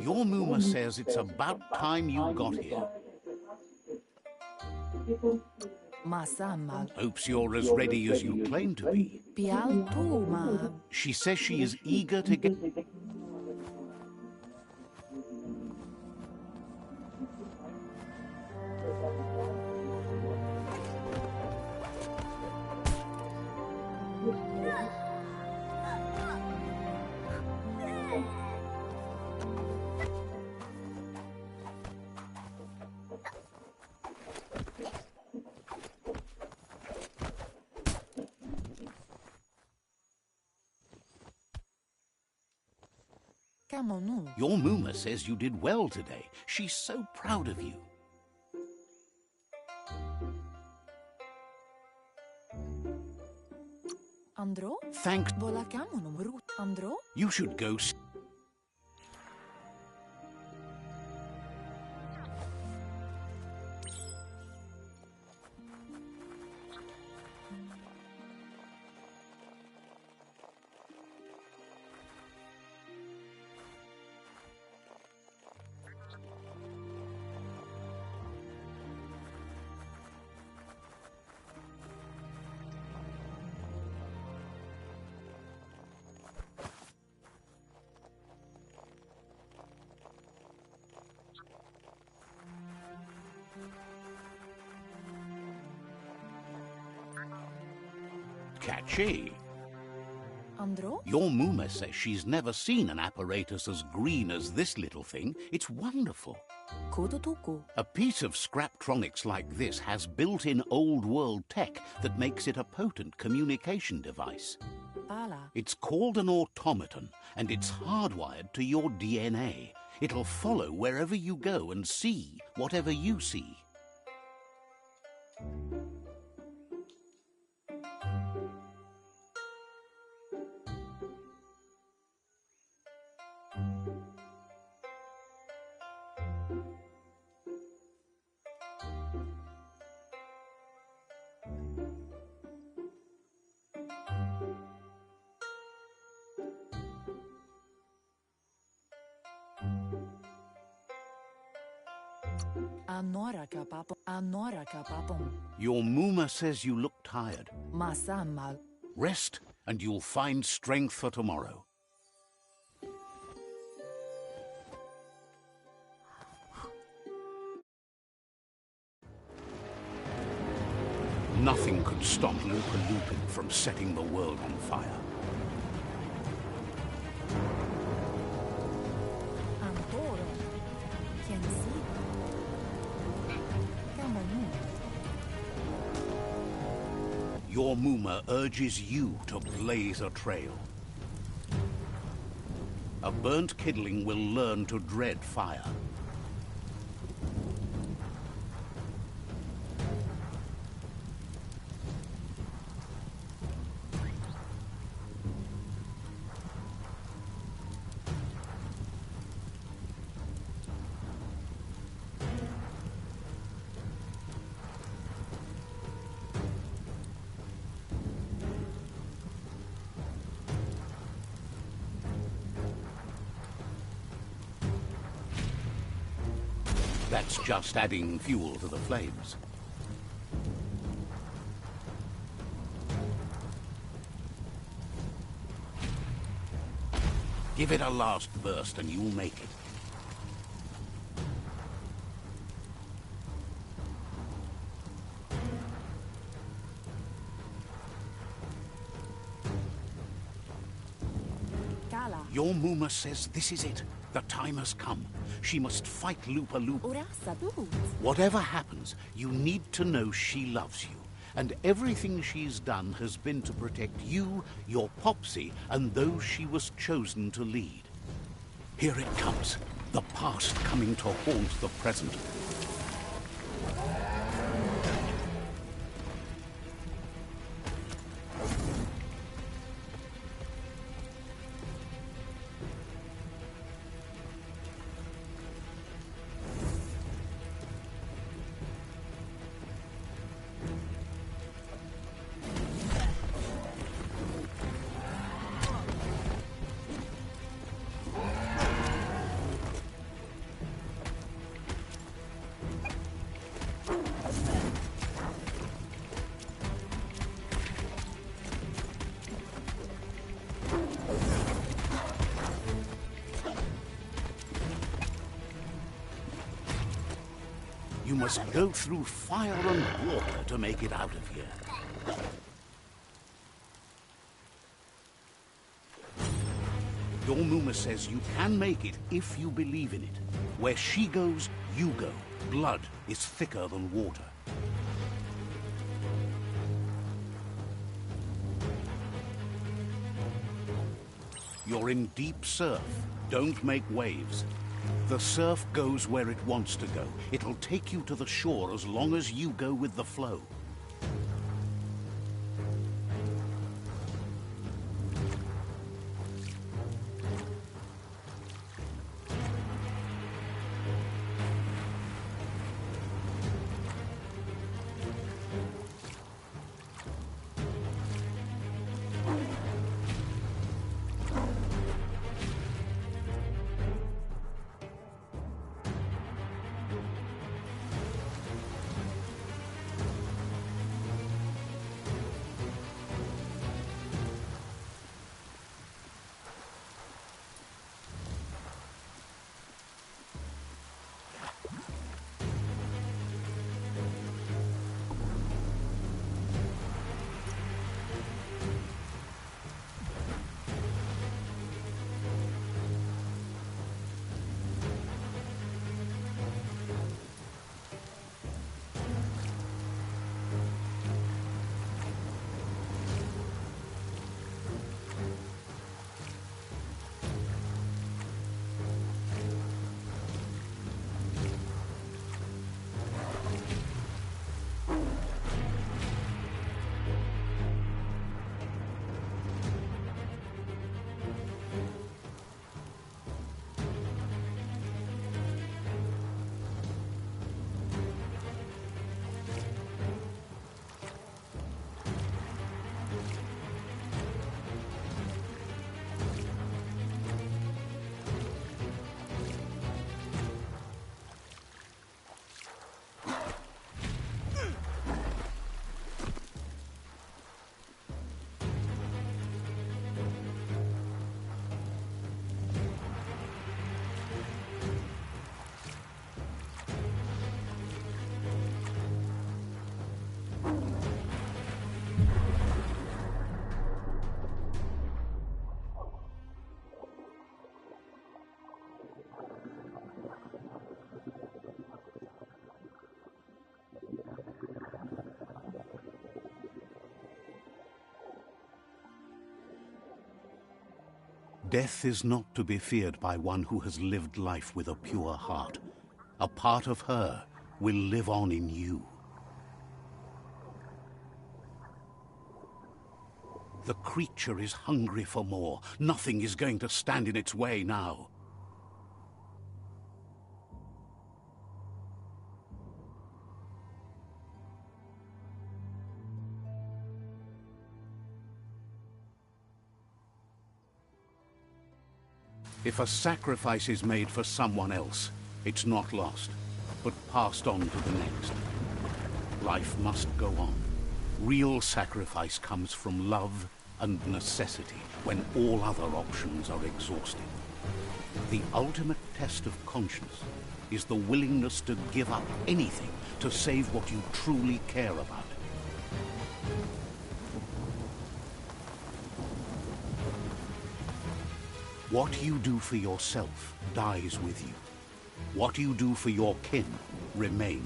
Your Muma says it's about time you got here. Hopes you're as ready as you claim to be. She says she is eager to get... Your Muma says you did well today. She's so proud of you. Andro? Thanks. Andro? You should go. Catchy. Andro? Your Muma says she's never seen an apparatus as green as this little thing. It's wonderful. Kodotoko. A piece of Scraptronics like this has built-in old-world tech that makes it a potent communication device. Pala. It's called an automaton, and it's hardwired to your DNA. It'll follow wherever you go and see whatever you see. Anora kapapon. Your Muma says you look tired. Masamal. Rest, and you'll find strength for tomorrow. Nothing could stop Lupa Lupin from setting the world on fire. Antoro. Quien see? Camonu. Your Muma urges you to blaze a trail. A burnt kidling will learn to dread fire. That's just adding fuel to the flames. Give it a last burst and you'll make it. Kala. Your Muma says this is it. The time has come. She must fight Lupa Lupa. Ora sabut. Whatever happens, you need to know she loves you. And everything she's done has been to protect you, your Popsy, and those she was chosen to lead. Here it comes. The past coming to haunt the present. You must go through fire and water to make it out of here. Your Muma says you can make it if you believe in it. Where she goes, you go. Blood is thicker than water. You're in deep surf. Don't make waves. The surf goes where it wants to go. It'll take you to the shore as long as you go with the flow. Death is not to be feared by one who has lived life with a pure heart. A part of her will live on in you. The creature is hungry for more. Nothing is going to stand in its way now. If a sacrifice is made for someone else, it's not lost, but passed on to the next. Life must go on. Real sacrifice comes from love and necessity, when all other options are exhausted. The ultimate test of conscience is the willingness to give up anything to save what you truly care about. What you do for yourself dies with you. What you do for your kin remains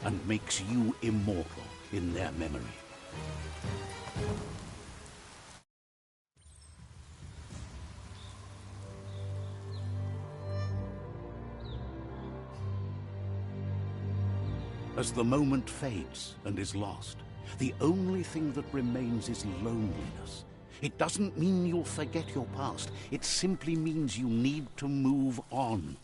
and makes you immortal in their memory. As the moment fades and is lost, the only thing that remains is loneliness. It doesn't mean you'll forget your past. It simply means you need to move on.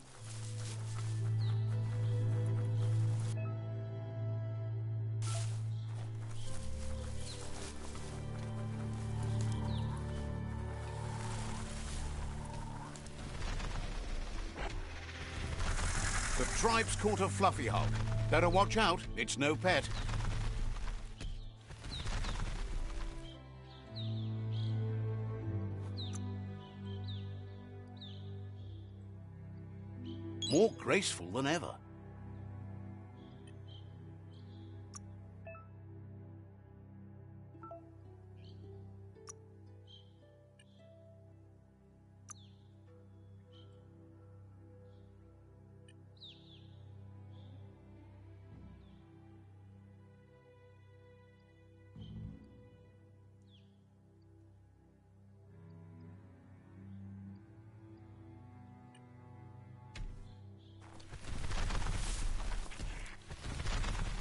The tribe's caught a fluffy hulk. Better watch out, it's no pet. More graceful than ever.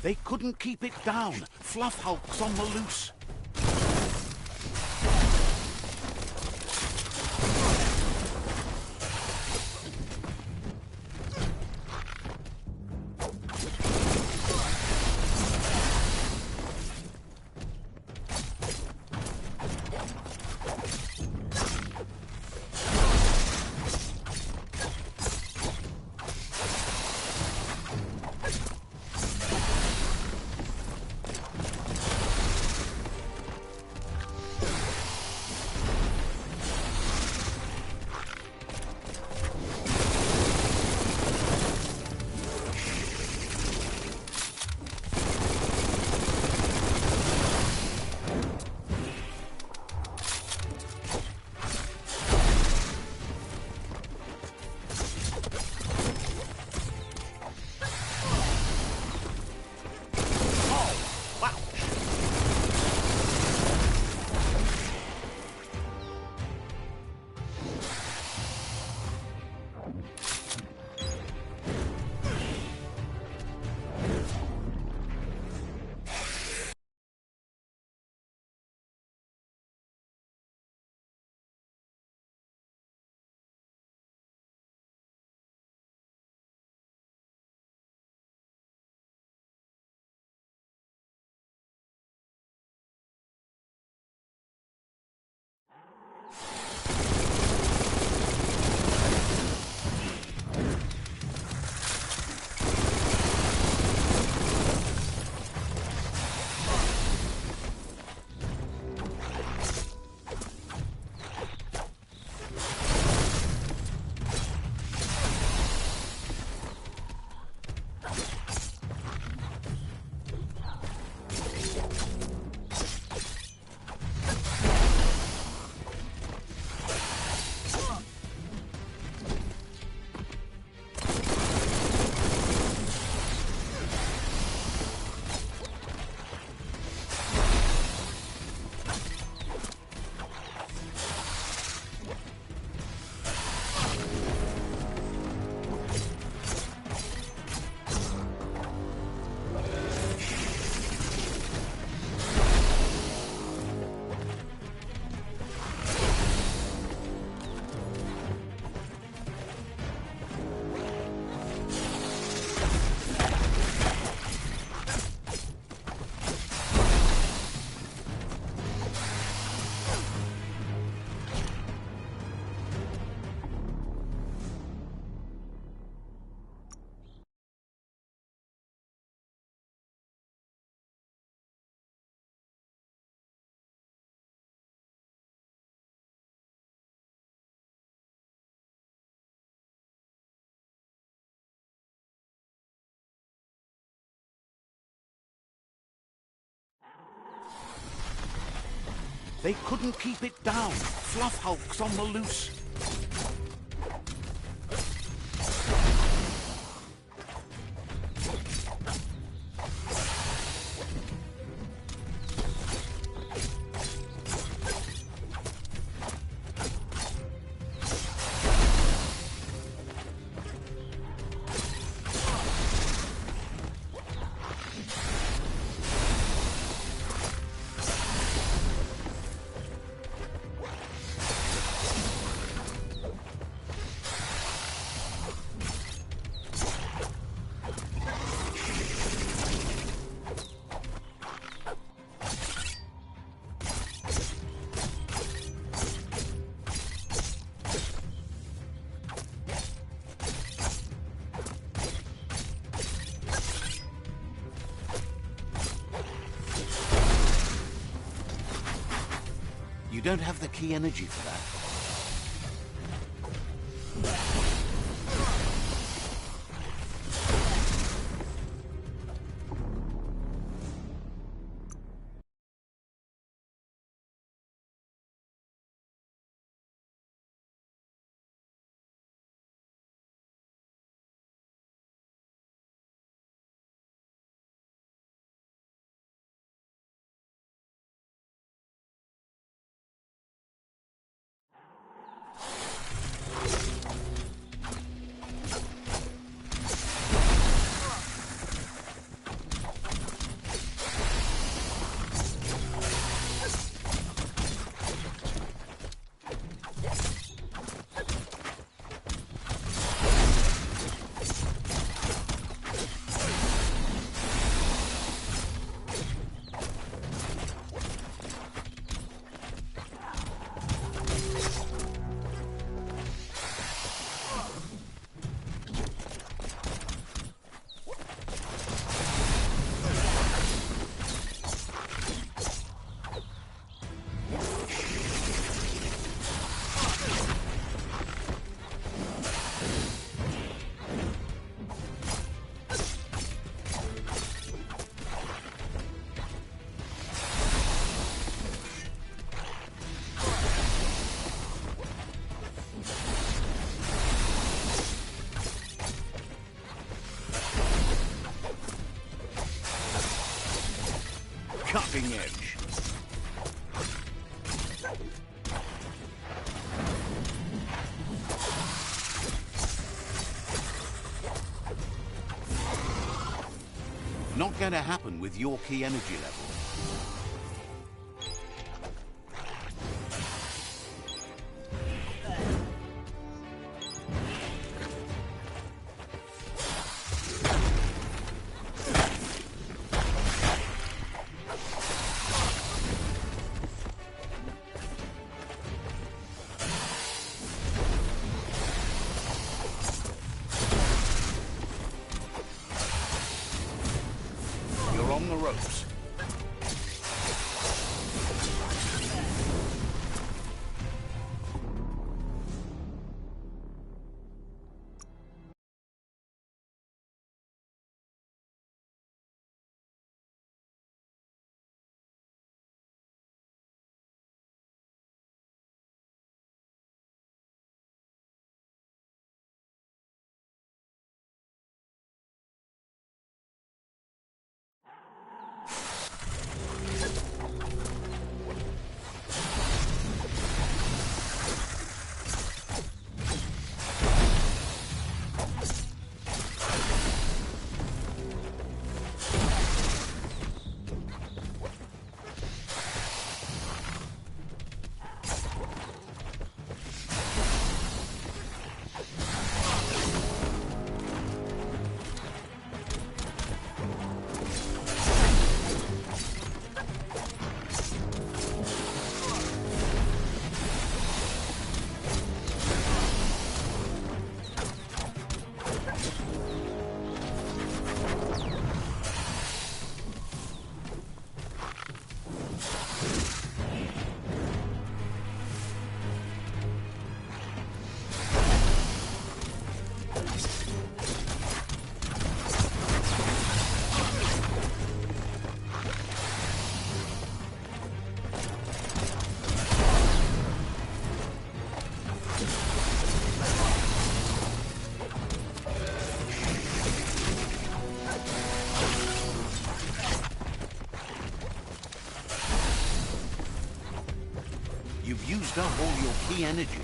They couldn't keep it down. Fluff Hulk's on the loose. They couldn't keep it down. Fluff Hulk's on the loose. You don't have the key energy for that. cutting edge. Not going to happen with your key energy level. On the ropes. You've used up all your key energy.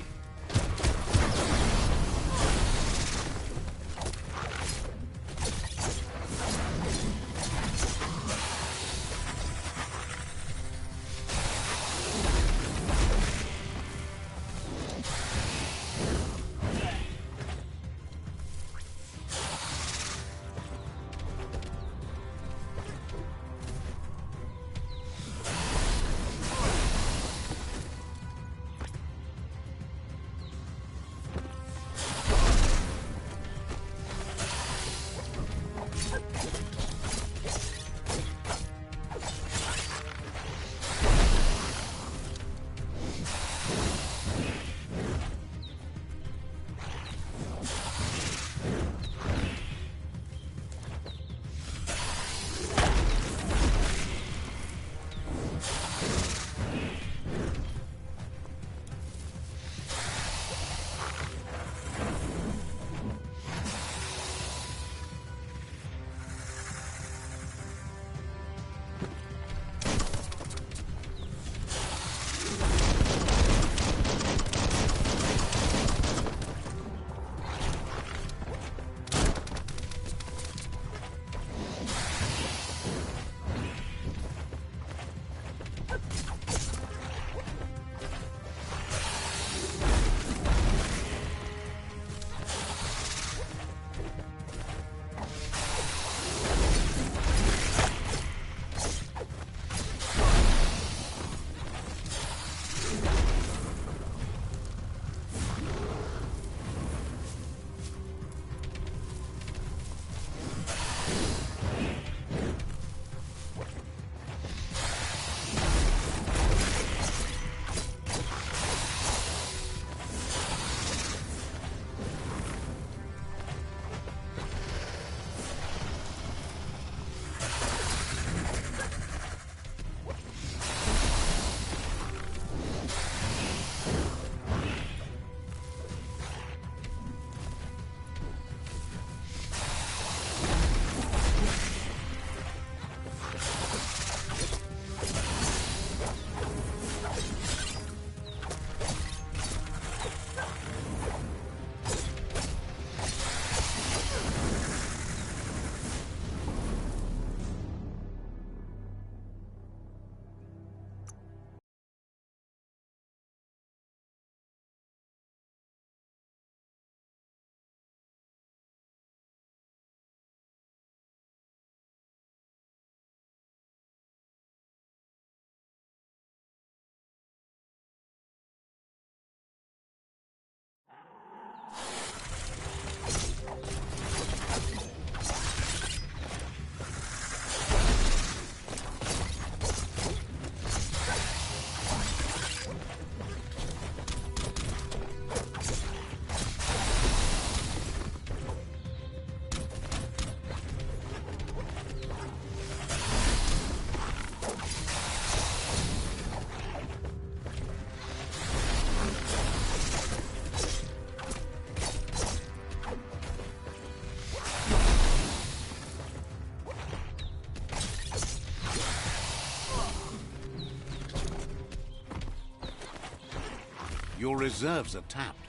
Your reserves are tapped.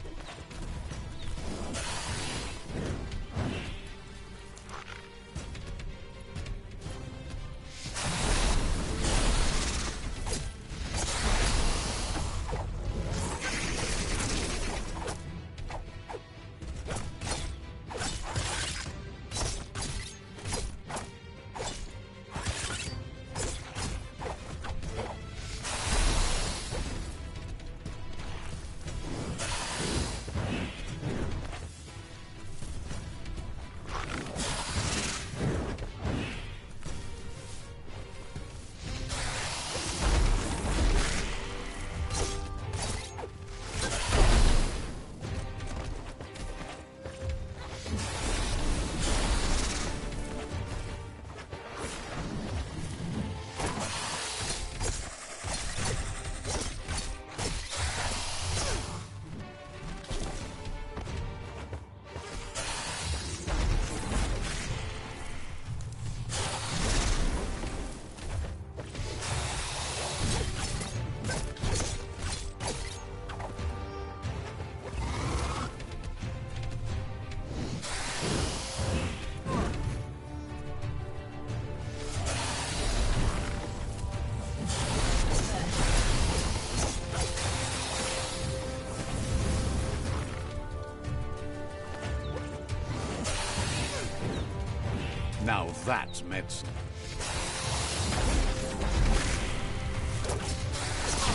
Now that's medicine.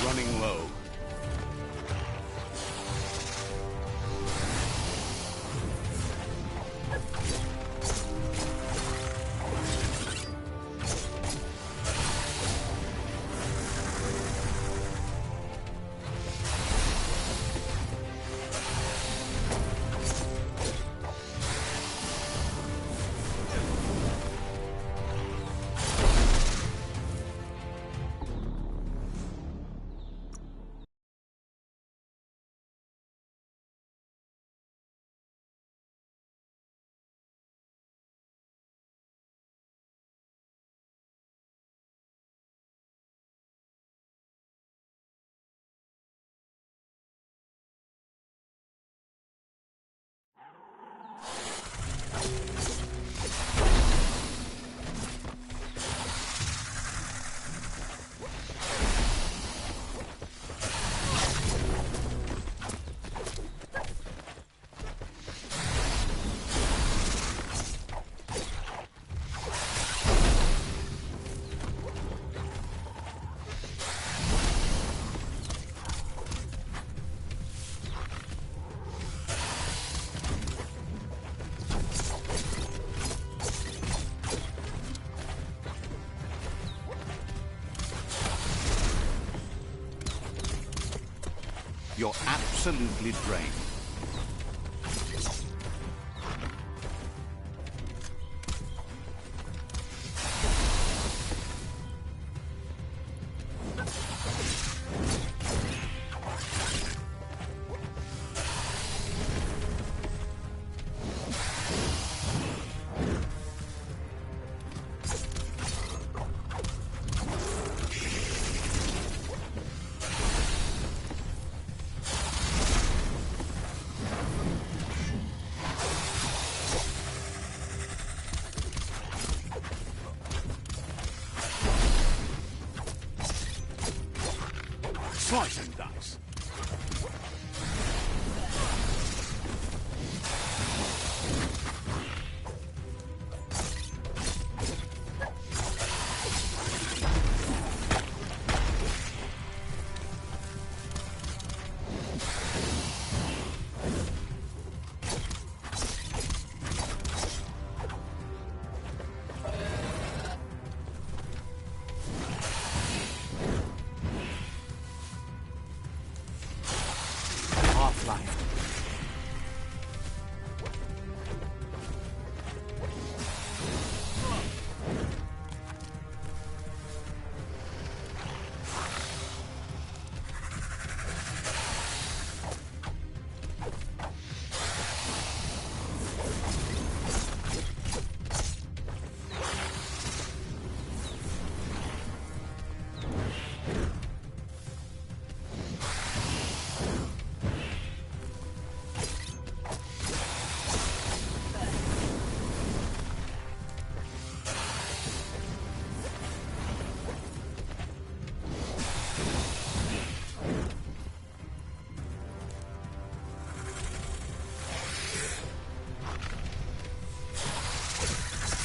Running low. You're absolutely drained. Slice and dice.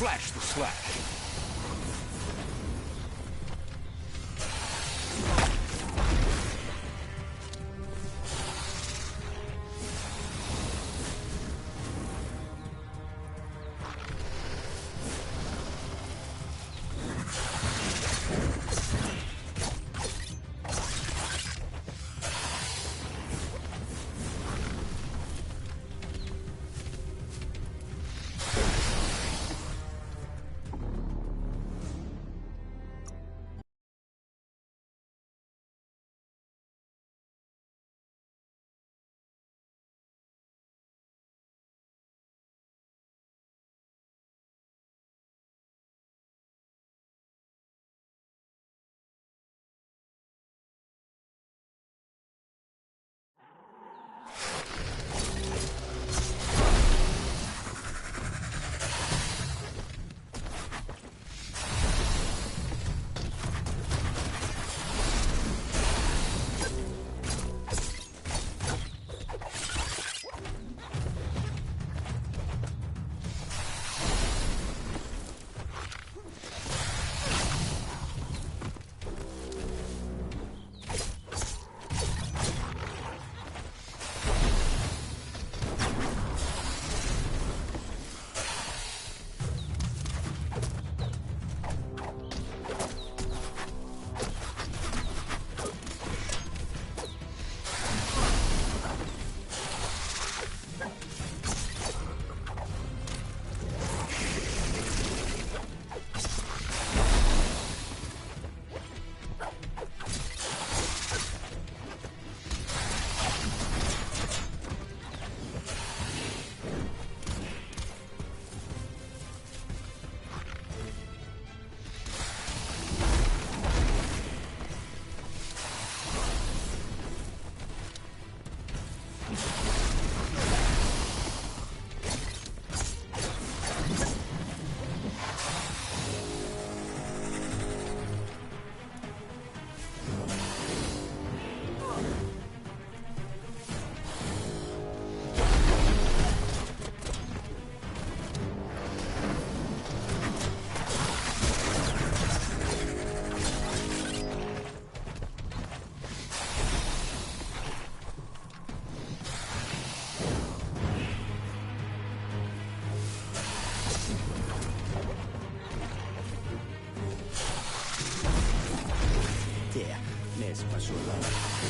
Flash the slash.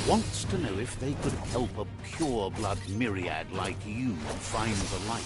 Wants to know if they could help a pure-blood myriad like you find the light.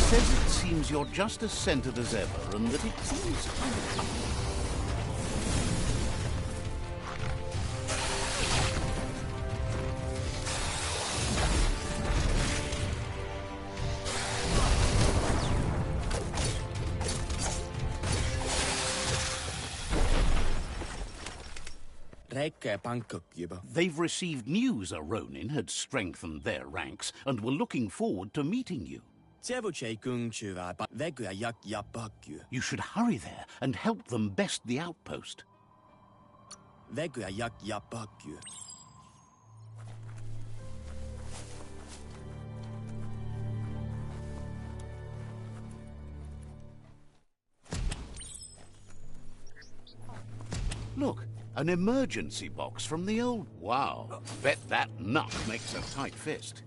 Says it seems you're just as centered as ever, and that it seems uncomfortable. They've received news a Ronin had strengthened their ranks and were looking forward to meeting you. You should hurry there and help them best the outpost. Väkyä ja pakkyä. Look, an emergency box from the old... Wow, bet that nut makes a tight fist.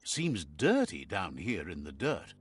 Seems dirty down here in the dirt.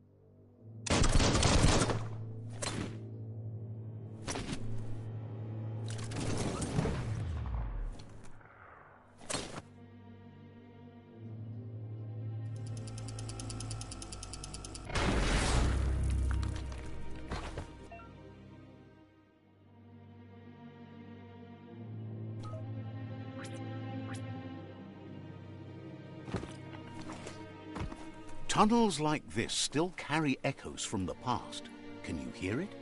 Tunnels like this still carry echoes from the past. Can you hear it?